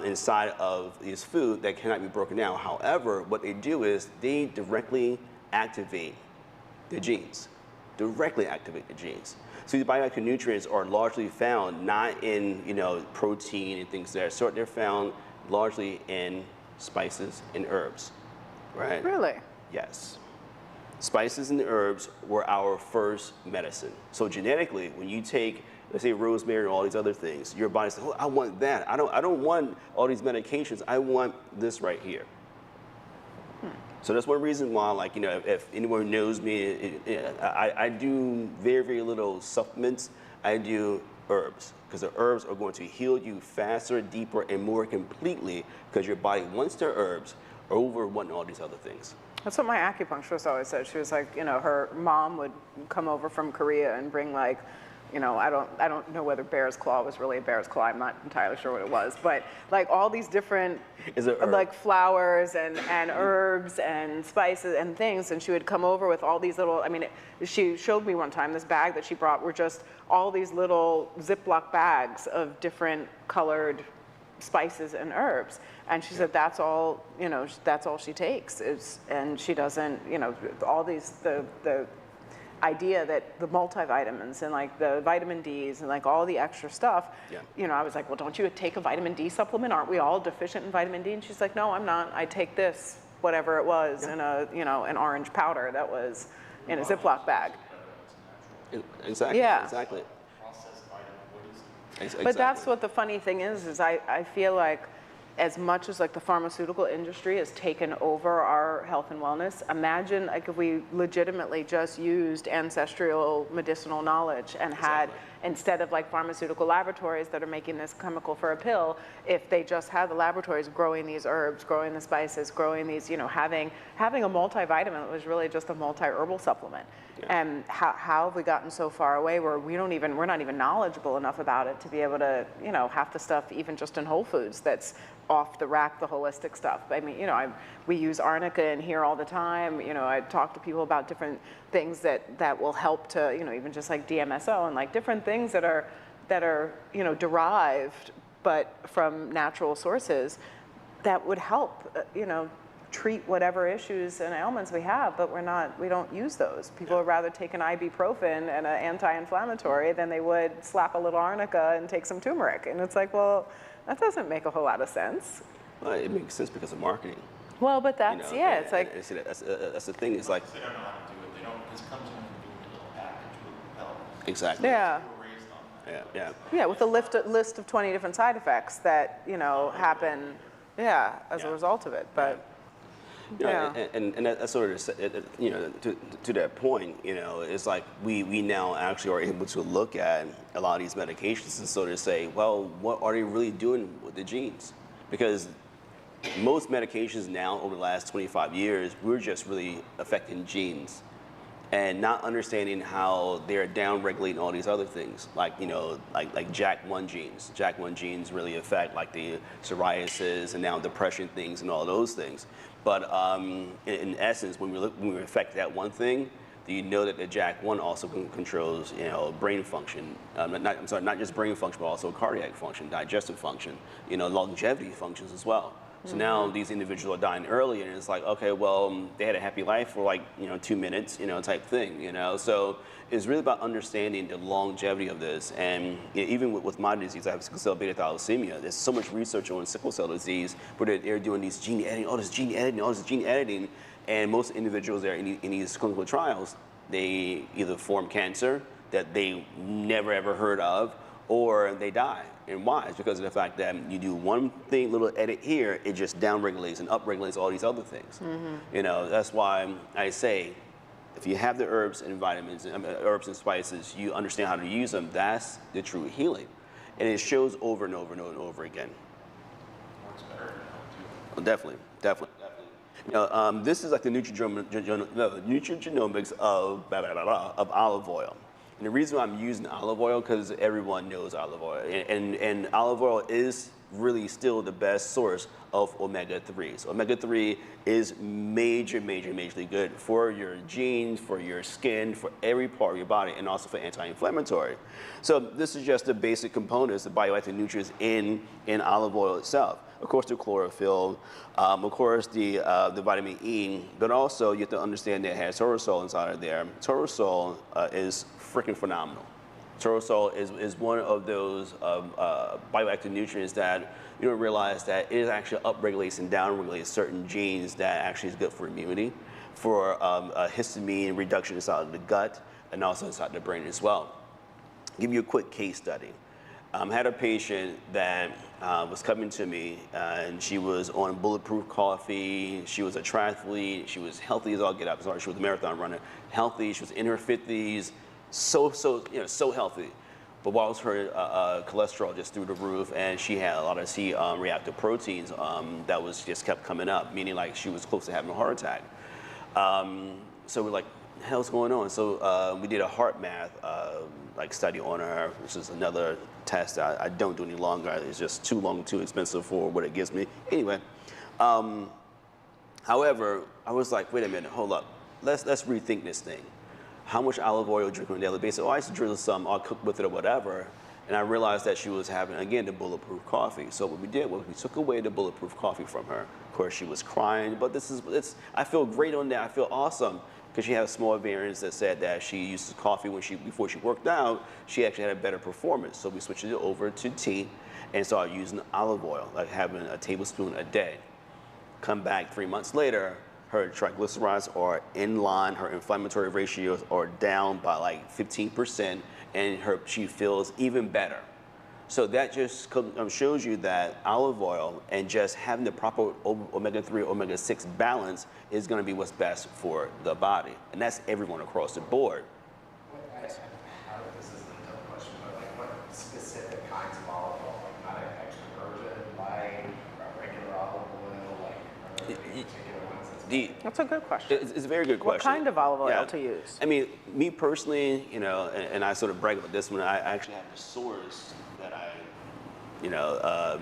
inside of this food that cannot be broken down. However, what they do is they directly activate the genes, directly activate the genes. So these bioactive nutrients are largely found not in, you know, protein and things of that sort. They're found largely in spices and herbs, right? Really? Yes. Spices and herbs were our first medicine. So genetically, when you take, let's say, rosemary and all these other things, your body says, oh, I want that. I don't want all these medications. I want this right here. So that's one reason why, like, you know, if anyone knows me, I do very, very little supplements. I do herbs, because the herbs are going to heal you faster, deeper, and more completely, because your body wants their herbs over wanting all these other things. That's what my acupuncturist always said. She was like, you know, her mom would come over from Korea and bring, like, you know, I don't know whether bear's claw was really a bear's claw. I'm not entirely sure what it was, but like all these different like flowers and herbs and spices and things, and she would come over with all these little, I mean, she showed me one time this bag that she brought were just all these little Ziploc bags of different colored spices and herbs, and she said that's all, you know, that's all she takes is, and she doesn't, you know, all these the idea that the multivitamins and like the vitamin Ds and like all the extra stuff, you know, I was like, well, don't you take a vitamin D supplement? Aren't we all deficient in vitamin D? And she's like, no, I'm not. I take this, whatever it was, in a, you know, an orange powder that was in a Ziploc bag. Exactly. Yeah. Exactly. Processed vitamin, what is it? But that's what the funny thing is I feel like as much as like the pharmaceutical industry has taken over our health and wellness, imagine like if we legitimately just used ancestral medicinal knowledge and had, instead of like pharmaceutical laboratories that are making this chemical for a pill, if they just had the laboratories growing these herbs, growing the spices, growing these, having a multivitamin that was really just a multi-herbal supplement. Yeah. And how have we gotten so far away where we're not even knowledgeable enough about it to be able to, half the stuff even just in Whole Foods that's off the rack, the holistic stuff. I mean, we use arnica in here all the time. I talk to people about different things that will help to, even just like DMSO and like different things that are, derived, but from natural sources that would help, treat whatever issues and ailments we have, but we don't use those. People would rather take an ibuprofen and an anti-inflammatory than they would slap a little arnica and take some turmeric. And it's like, well, that doesn't make a whole lot of sense. Well, it makes sense because of marketing. Well, but that's, it's like... That's the thing, it's like... They don't know how to do it, they don't, because it comes in a little package with help. Exactly. Yeah. People were raised on that. Yeah. Yeah, with a list of 20 different side effects that, happen, as a result of it, but... And that's sort of, to that point, it's like we now actually are able to look at a lot of these medications and sort of say, well, what are they really doing with the genes? Because most medications now over the last 25 years, we're just really affecting genes and not understanding how they're down-regulating all these other things, like like JAK1 genes. JAK1 genes really affect like the psoriasis and now depression things and all those things. But in essence, when we affect that one thing, you know that the JAK1 also controls brain function. Not just brain function, but also cardiac function, digestive function, longevity functions as well. So now these individuals are dying early, and it's like, okay, well, they had a happy life for like 2 minutes, type thing, So it's really about understanding the longevity of this. And even with my disease, I have sickle cell beta thalassemia. There's so much research on sickle cell disease where they're doing these gene editing, all this gene editing, and most individuals that are in these clinical trials, they either form cancer that they never ever heard of, or they die. And why? It's because of the fact that you do one thing, little edit here, it just downregulates and upregulates all these other things. That's why I say, if you have the herbs and vitamins, herbs and spices, you understand how to use them, that's the true healing. And it shows over and over and over and over again. Works better. Well, definitely. This is like the nutrigenomics of olive oil. And the reason why I'm using olive oil, because everyone knows olive oil. And olive oil is really still the best source of omega-3. So omega-3 is majorly good for your genes, for your skin, for every part of your body, and also for anti-inflammatory. So this is just the basic components, the bioactive nutrients in olive oil itself. Of course, the chlorophyll, of course, the vitamin E, but also you have to understand that it has taurosol inside of there. Taurosol is freaking phenomenal. Taurosol is one of those bioactive nutrients that you don't realize that it actually upregulates and downregulates certain genes that actually is good for immunity, for histamine reduction inside of the gut, and also inside the brain as well. I'll give you a quick case study. I had a patient that was coming to me, and she was on bulletproof coffee. She was a triathlete. She was healthy as all get up. Sorry, she was a marathon runner. Healthy. She was in her 50s. So healthy. But while her cholesterol just through the roof, and she had a lot of C-reactive proteins that was just kept coming up, meaning like she was close to having a heart attack. So we're like, the hell's going on? So we did a heart math study on her, which is another test I don't do any longer. It's just too long, too expensive for what it gives me. Anyway, however, I was like, wait a minute, hold up. Let's rethink this thing. How much olive oil drink on a daily basis? Oh, I used to drizzle some, I'll cook with it or whatever. And I realized that she was having, again, the bulletproof coffee. So what we did was we took away the bulletproof coffee from her. Of course, she was crying, but I feel great on that. I feel awesome. Because she had a small variance that said that she used coffee before she worked out, she actually had a better performance. So we switched it over to tea and started using olive oil, like having a tablespoon a day. Come back 3 months later, her triglycerides are in line, her inflammatory ratios are down by like 15%, and she feels even better. So that just shows you that olive oil and just having the proper omega-3, omega-6 balance is going to be what's best for the body. And that's everyone across the board. This isn't a tough question, but like what specific kinds of olive oil? Like not extra virgin, light, regular olive oil, like are there any particular ones That's a good question. It's a very good What question. kind of olive oil Yeah. to use? I mean, me personally, you know, and I sort of brag about this one, I actually have a source that I, you know,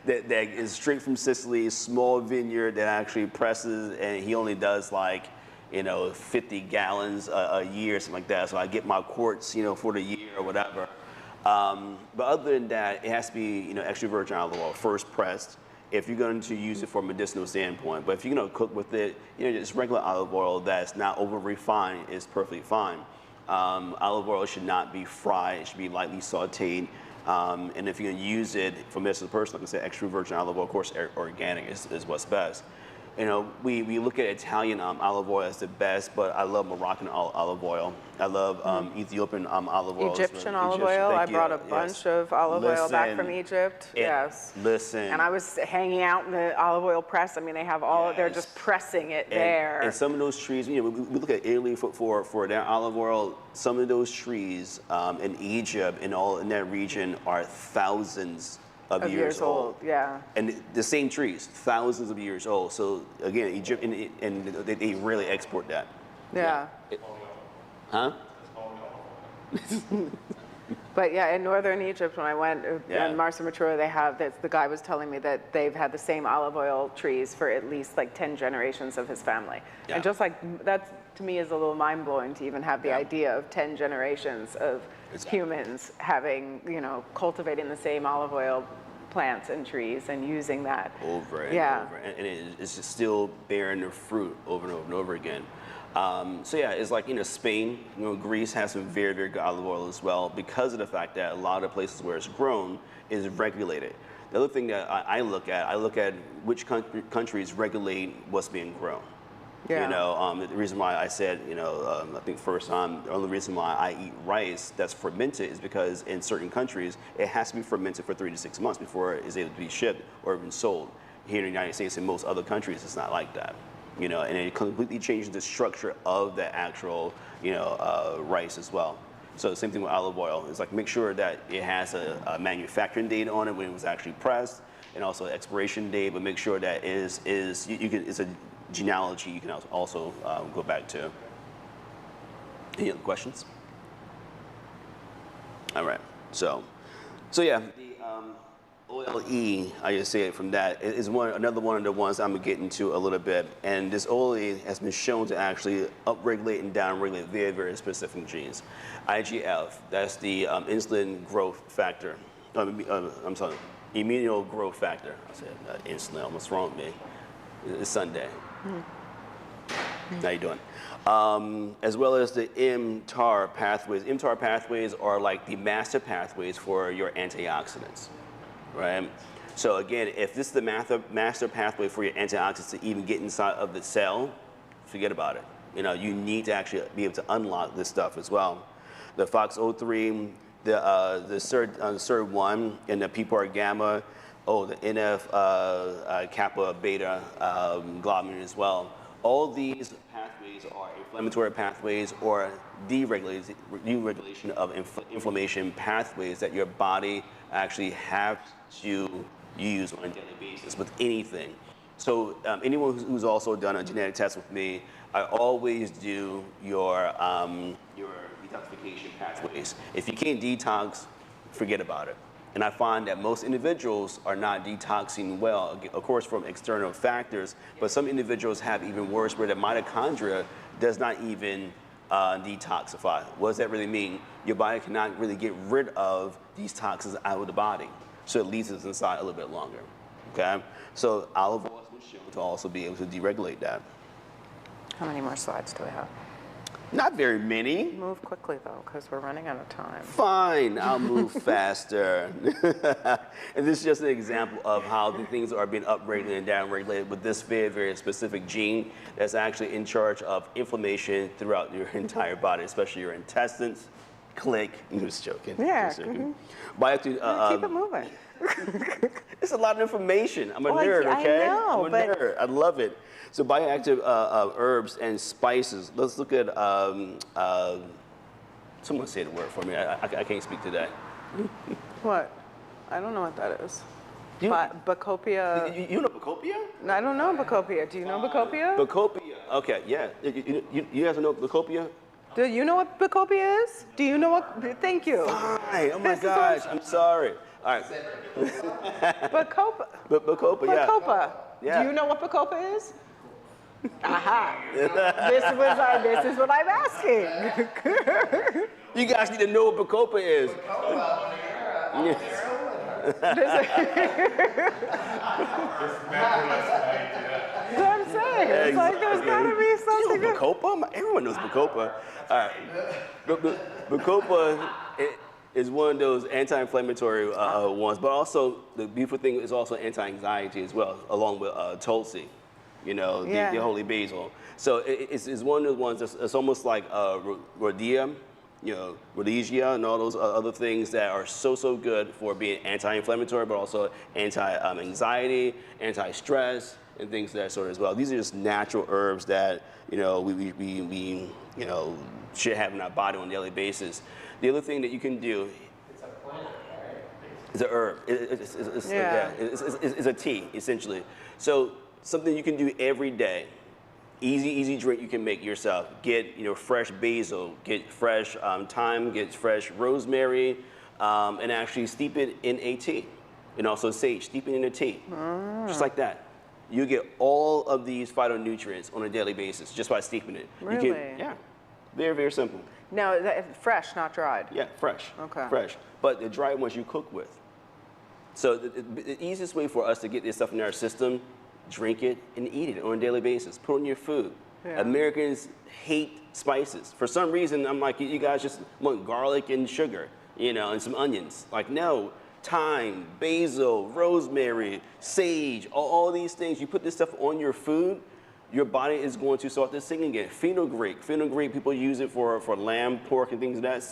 that is straight from Sicily, small vineyard that actually presses, and he only does like, you know, 50 gallons a year, something like that. So I get my quarts, you know, for the year or whatever. But other than that, it has to be, you know, extra virgin olive oil, first pressed, if you're going to use it from a medicinal standpoint. But if you're going to cook with it, you know, just regular olive oil that's not over refined is perfectly fine. Olive oil should not be fried, it should be lightly sauteed. And if you're going to use it for medicinal person, like I said, extra virgin olive oil, of course, organic is what's best. You know, we look at Italian olive oil as the best, but I love Moroccan olive oil. I love Ethiopian olive oil. Egyptian olive oil. I brought a bunch of olive oil back from Egypt. Yes. Listen. And I was hanging out in the olive oil press. I mean, they have all, they're just pressing it there. And some of those trees, you know, we look at Italy for their olive oil. Some of those trees in Egypt and all in that region are thousands of years old. Yeah. And the same trees, thousands of years old. So again, Egypt, and they really export that. Yeah. Huh? But yeah, in northern Egypt, when I went, Yeah. in Marsa Matura, they have this, the guy was telling me that they've had the same olive oil trees for at least like 10 generations of his family. Yeah. And just like, that to me is a little mind blowing to even have the idea of 10 generations of humans having, you know, cultivating the same olive oil plants and trees and using that. Over and Yeah. over. And it's just still bearing the fruit over and over and over again. So yeah, it's like, you know, Spain, you know, Greece has some very, very good olive oil as well because of the fact that a lot of places where it's grown is regulated. The other thing that I look at which countries regulate what's being grown. Yeah. You know, the reason why I said, you know, I think first time, the only reason why I eat rice that's fermented is because in certain countries, it has to be fermented for 3 to 6 months before it is able to be shipped or even sold. Here in the United States and most other countries, it's not like that. You know, and it completely changes the structure of the actual, you know, rice as well. So the same thing with olive oil. It's like make sure that it has a manufacturing date on it when it was actually pressed, and also an expiration date. But make sure that it's a genealogy you can also go back to. Any other questions? All right. So yeah, the OLE, I just say it from that, is another one of the ones I'm gonna get into a little bit. And this OLE has been shown to actually upregulate and downregulate very, very specific genes. IGF, that's the insulin growth factor. I'm sorry, immuno growth factor. I said insulin, almost wrong with me. It's Sunday. How you doing? As well as the mTOR pathways. mTOR pathways are like the master pathways for your antioxidants, right? So again, if this is the master pathway for your antioxidants to even get inside of the cell, forget about it. You know, you need to actually be able to unlock this stuff as well. The FOXO3, the SIRT1, and the PPAR gamma, the NF kappa beta globulin as well. All these pathways are inflammatory pathways or deregulation of inflammation pathways that your body actually has to use on a daily basis with anything. So anyone who's also done a genetic test with me, I always do your detoxification pathways. If you can't detox, forget about it. And I find that most individuals are not detoxing well, of course, from external factors, but some individuals have even worse where the mitochondria does not even detoxify. What does that really mean? Your body cannot really get rid of these toxins out of the body, so it leaves it inside a little bit longer, okay? So olive oil has been shown to also be able to deregulate that. How many more slides do we have? Not very many. Move quickly though, because we're running out of time. Fine, I'll move faster. And this is just an example of how the things are being upregulated and downregulated with this very, very specific gene that's actually in charge of inflammation throughout your entire body, especially your intestines, Click. I'm just joking. Yeah, Just joking. Bioactive, Keep it moving. it's a lot of information. I'm a Well, nerd, I okay? know, I'm a but- nerd. I love it. So bioactive herbs and spices. Let's look at, someone say the word for me. I can't speak to that. What? I don't know what that is. You- Bacopa. You know Bacopia? I don't know Bacopia. Do you know Bacopia? Bacopia. Okay, yeah. You guys know Bacopia? Do you know what Bacopia is? Do you know what? Thank you. Fine. Oh my This is what gosh. I'm sorry. All right. Bacopa. Bacopa, yeah. Bacopa. Yeah. Do you know what Bacopa is? Aha. This is what I'm asking. You guys need to know what Bacopa is. That's what I'm saying. It's like there's gotta be something. You know Bacopa? Everyone knows Bacopa. All right. Bacopa is one of those anti-inflammatory ones, but also the beautiful thing is also anti-anxiety as well, along with Tulsi, you know, Yeah. the holy basil. So it's one of those ones that's it's almost like rhodia, you know, rhodesia and all those other things that are so good for being anti-inflammatory, but also anti-anxiety, anti-stress, and things of that sort as well. These are just natural herbs that, you know, we you know, should have in our body on a daily basis. The other thing that you can do, It's a plant, right? it's a herb. It's a tea, essentially. So something you can do every day. Easy drink you can make yourself. Get, you know, fresh basil, get fresh thyme, get fresh rosemary, and actually steep it in a tea. And also sage, steep it in a tea. Just like that. You get all of these phytonutrients on a daily basis just by steeping it. Really? You can, yeah. Very simple. Now, fresh, not dried. Yeah, fresh. Okay. Fresh. But the dried ones you cook with. So the easiest way for us to get this stuff in our system, drink it and eat it on a daily basis. Put it in your food. Yeah. Americans hate spices. For some reason, I'm like, you guys just want garlic and sugar, you know, and some onions. Like, no. Thyme, basil, rosemary, sage, all these things. You put this stuff on your food, your body is going to start to sing again. Fenugreek, people use it for lamb, pork, and things of that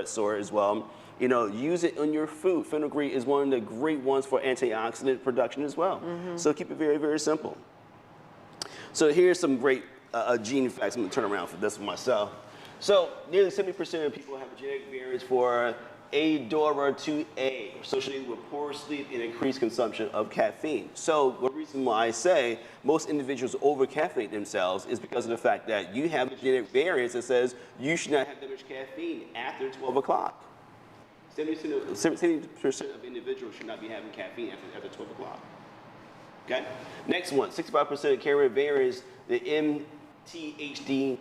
sort as well. You know, use it on your food. Fenugreek is one of the great ones for antioxidant production as well. So keep it very simple. So here's some great gene facts. I'm gonna turn around for this one myself. So nearly 70% of people have a genetic variance for ADORA2A, associated with poor sleep and increased consumption of caffeine. So the reason why I say most individuals over-caffeinate themselves is because of the fact that you have a genetic variance that says you should not have that much caffeine after 12 o'clock. 70% of individuals should not be having caffeine after 12 o'clock. Okay? Next one, 65% carry variance, the MTHFD,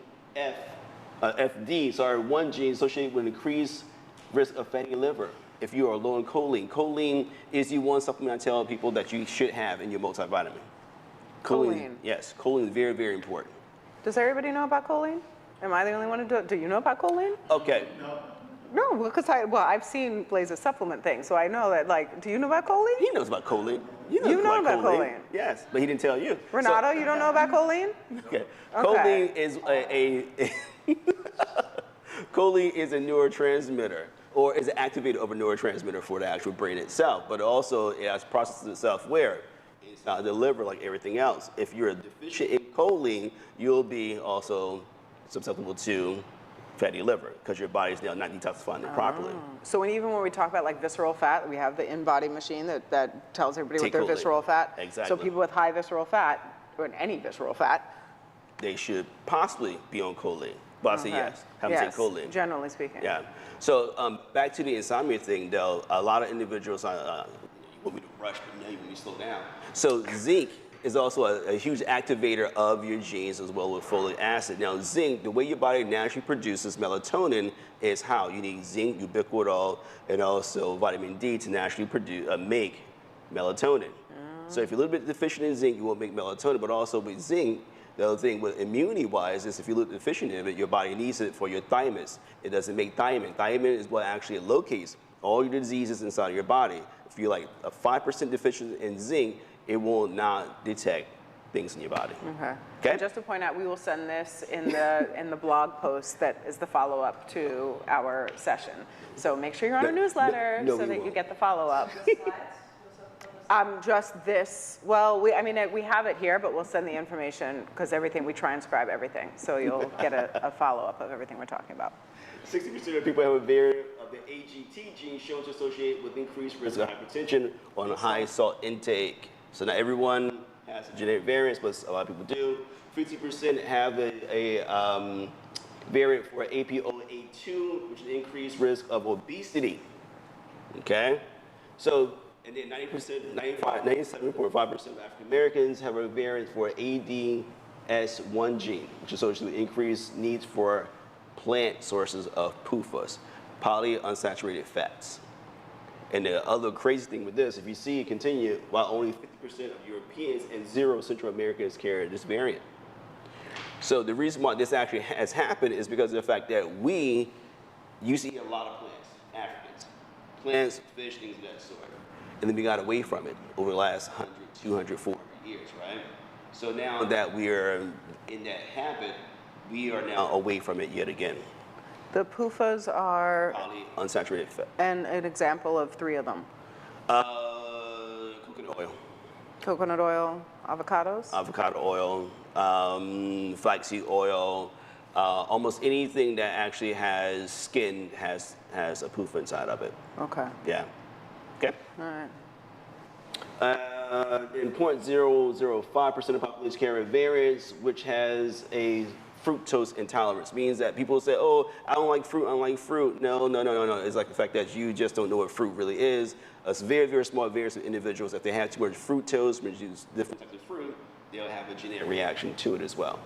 one gene associated with increased risk of fatty liver if you are low in choline. Choline is the one supplement I tell people that you should have in your multivitamin. Choline. Yes, choline is very important. Does everybody know about choline? Am I the only one who do you know about choline? Okay. No, because I've seen Blaze's supplement thing, so I know that, like, do you know about choline? He knows about choline. You know about choline? Yes, but he didn't tell you. Renato, you don't know about choline? Okay. Okay. Choline is choline is a neurotransmitter, or is an activator of a neurotransmitter for the actual brain itself, but also it has processes itself where it's not the liver like everything else. If you're deficient in choline, you'll be also susceptible to fatty liver because your body's now not detoxifying it properly. So even when we talk about like visceral fat, we have the in-body machine that tells everybody Take what their choline. visceral fat. Exactly. So people with high visceral fat, or any visceral fat. They should possibly be on choline. But I say yes. Haven't Yes, said choline. generally speaking. Yeah. So back to the insomnia thing, though, a lot of individuals, you want me to rush, but now you want me to slow down. So zinc is also a huge activator of your genes as well with folic acid. Now zinc, the way your body naturally produces melatonin is how you need zinc, ubiquitol, and also vitamin D to naturally make melatonin. So if you're a little bit deficient in zinc, you won't make melatonin, but also with zinc, the other thing with immunity-wise is if you look deficient in it, your body needs it for your thymus. It doesn't make thiamine. Thiamine is what actually locates all your diseases inside of your body. If you're like a 5% deficient in zinc, it will not detect things in your body. Okay. Okay? And just to point out, we will send this in the blog post that is the follow-up to our session. So make sure you're on our newsletter no, so we that you won't. get the follow-up. The slides? Just this, well, we have it here, but we'll send the information because we transcribe everything. So you'll get a follow-up of everything we're talking about. 60% of people have a variant of the AGT gene shown to associate with increased risk of hypertension on a high salt intake. So not everyone has a genetic variant, but a lot of people do. 50% have a variant for APOA2, which is increased risk of obesity. Okay? So, and then 97.5% of African Americans have a variant for ADS1 gene, which is associated with increased needs for plant sources of PUFAs, polyunsaturated fats. And the other crazy thing with this, if you see it continue, while only 50% of Europeans and 0 Central Americans carry this variant. So the reason why this actually has happened is because of the fact that we used to eat a lot of plants, Africans. Plants, fish, things of that sort. And then we got away from it over the last 100, 200, 400 years, right? So now that we are in that habit, we are now away from it yet again. The PUFAs are, Polyunsaturated fat. and an example of 3 of them. Coconut oil. Coconut oil, avocados. Avocado oil, flaxseed oil, almost anything that actually has skin has a PUFA inside of it. Okay. Yeah. Okay. All right. And 0.005% of population carry variants, which has a fructose intolerance. Means that people say, oh, I don't like fruit, I don't like fruit. No. It's like the fact that you just don't know what fruit really is. A very, very small variance of individuals, if they have too much fructose, which is different types of fruit, they'll have a genetic reaction to it as well.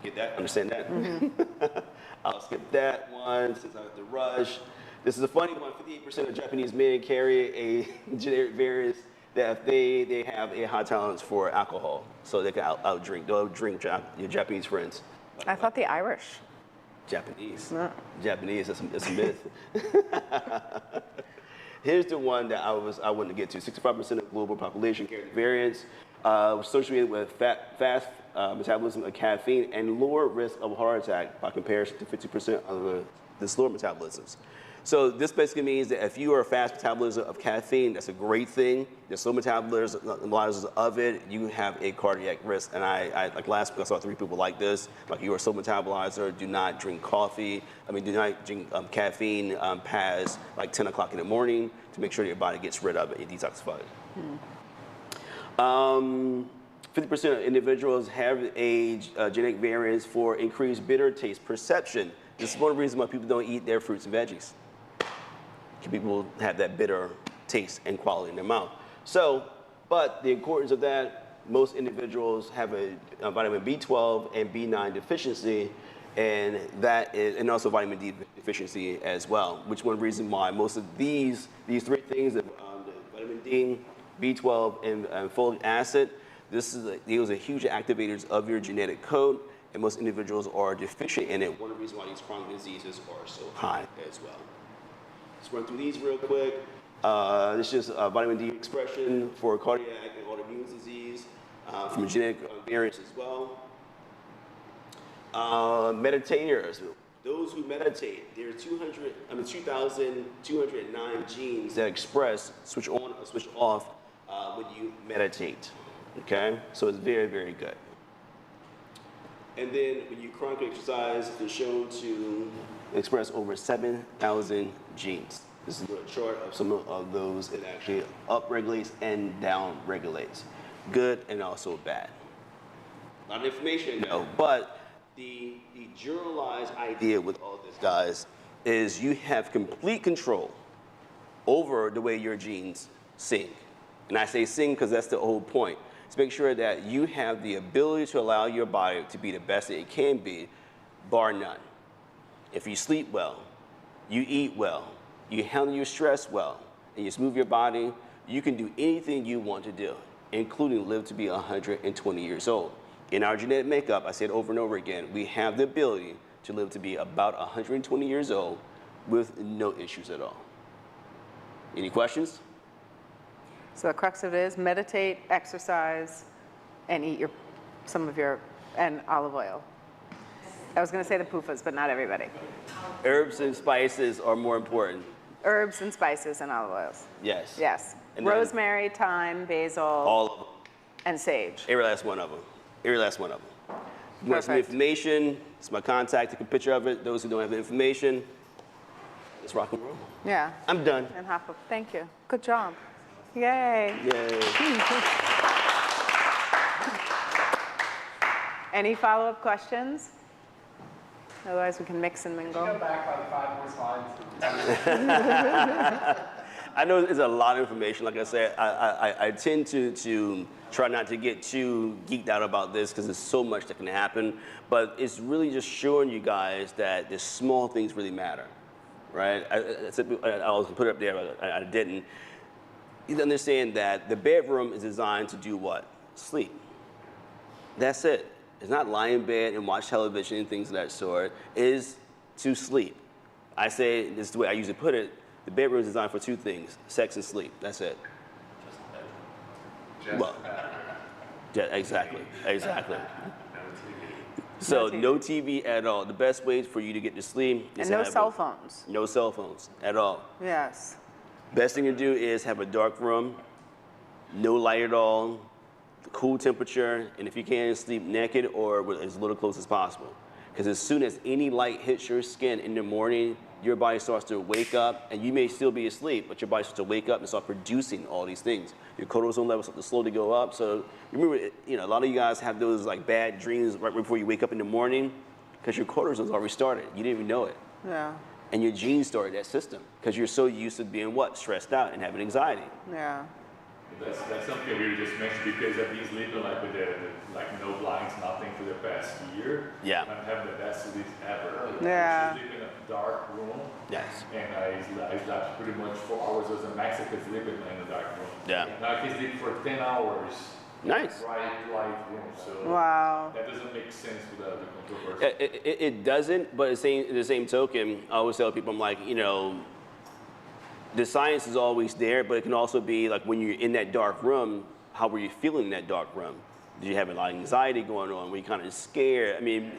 Get that? Understand that? Mm-hmm. I'll skip that one since I have to rush. This is a funny one. 58% of Japanese men carry a genetic variance that if they have a high tolerance for alcohol, so they can outdrink. They'll drink your Japanese friends. I thought the Irish. Japanese. No. Japanese, it's a myth. Here's the one that I wanted to get to. 65% of global population carry the variants associated with fast metabolism of caffeine and lower risk of heart attack by comparison to 50% of the slower metabolisms. So this basically means that if you are a fast metabolism of caffeine, that's a great thing. The slow metabolism of it, you have a cardiac risk. And I like last week I saw 3 people like this. Like, you are a slow metabolizer, do not drink coffee. Do not drink caffeine past like 10 o'clock in the morning to make sure that your body gets rid of it and detoxify it. 50% of individuals have a genetic variance for increased bitter taste perception. This is one reason why people don't eat their fruits and veggies. People have that bitter taste and quality in their mouth. So, but the importance of that, most individuals have a vitamin B12 and B9 deficiency, and and also vitamin D deficiency as well, which is one reason why most of these 3 things, the vitamin D, B12, and folic acid, these are huge activators of your genetic code, and most individuals are deficient in it. One of the reasons why these chronic diseases are so high as well. Let's run through these real quick. This is vitamin D expression for cardiac and autoimmune disease from genetic variants as well. Meditators, those who meditate, there are 2,209 genes that express switch on or switch off when you meditate. Okay, so it's very, very good. And then when you chronically exercise, it's shown to express over 7,000 genes. This is a chart of some of those. It actually upregulates and downregulates. Good and also bad. A lot of information though, but the generalized idea with all this, guys, is you have complete control over the way your genes sing. And I say sing because that's the whole point. To make sure that you have the ability to allow your body to be the best that it can be, bar none. If you sleep well, you eat well, you handle your stress well, and you smooth your body, you can do anything you want to do, including live to be 120 years old. In our genetic makeup, I said over and over again, we have the ability to live to be about 120 years old with no issues at all. Any questions? So the crux of it is meditate, exercise, and eat and olive oil. I was going to say the PUFAs, but not everybody. Herbs and spices are more important. Herbs and spices and olive oils. Yes. Yes. And then Rosemary, thyme, basil, all of them. and sage. Every last one of them. Every last one of them. You want some Perfect. information? It's my contact. Take a picture of it. Those who don't have the information, let's rock and roll. Yeah. I'm done. And hop up. Thank you. Good job. Yay. Yay. Any follow-up questions? Otherwise, we can mix and mingle. Go back like 5 more slides. I know it's a lot of information. Like I said, I tend to try not to get too geeked out about this because there's so much that can happen. But it's really just showing you guys that the small things really matter, right? I was going to put it up there, but I didn't. You understand that the bedroom is designed to do what? Sleep. That's it. It's not lie in bed and watch television and things of that sort. It is to sleep. I say, this is the way I usually put it, the bedroom is designed for 2 things, sex and sleep. That's it. Well, yeah, exactly. So no TV at all. The best way for you to get to sleep is And to no have cell phones. No cell phones at all. Yes. Best thing to do is have a dark room, no light at all, cool temperature, and if you can, sleep naked or with as little clothes as possible. Because as soon as any light hits your skin in the morning, your body starts to wake up, and you may still be asleep, but your body starts to wake up and start producing all these things. Your cortisol levels start to slowly go up. So remember, a lot of you guys have those like bad dreams right before you wake up in the morning, because your cortisol's already started. You didn't even know it. Yeah. And your genes started that system, because you're so used to being what? Stressed out and having anxiety. Yeah. That's something we just mentioned because I've been sleeping like with the no blinds, nothing for the past year. Yeah. I'm having the best sleep ever. Yeah. I sleep in a dark room. Yes. And I slept pretty much 4 hours as a max I could sleep in a dark room. Yeah. Now I can sleep for 10 hours. Nice. Bright light room. So Wow. that doesn't make sense without the controversy. It doesn't, but the same token, I always tell people, I'm like, the science is always there, but it can also be like when you're in that dark room, how were you feeling in that dark room? Did you have a lot of anxiety going on? Were you kind of scared? I mean,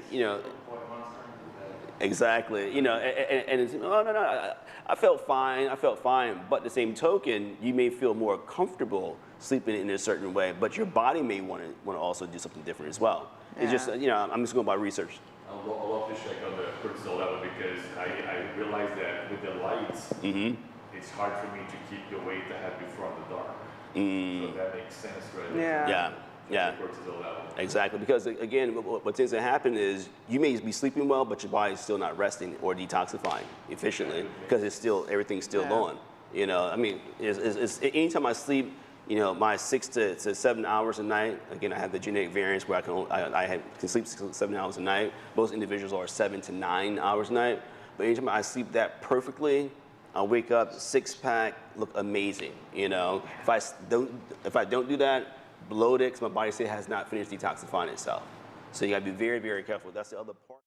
exactly. And it's, oh, no, I felt fine. But the same token, you may feel more comfortable sleeping in a certain way, but your body may want to also do something different as well. It's just, I'm just going by research. I love to check on the cortisol level because I realized that with the lights, it's hard for me to keep the weight I had before in the dark. So that makes sense, right? Yeah. The cortisol level. Exactly, because again, what tends to happen is you may be sleeping well, but your body's still not resting or detoxifying efficiently because everything's still going. I mean, it's anytime I sleep, my 6 to 7 hours a night. Again, I have the genetic variance where I can sleep 6 to 7 hours a night. Most individuals are 7 to 9 hours a night. But anytime I sleep that perfectly, I wake up 6-pack, look amazing. If I don't do that, bloated, because my body still has not finished detoxifying itself. So you got to be very, very careful. That's the other part.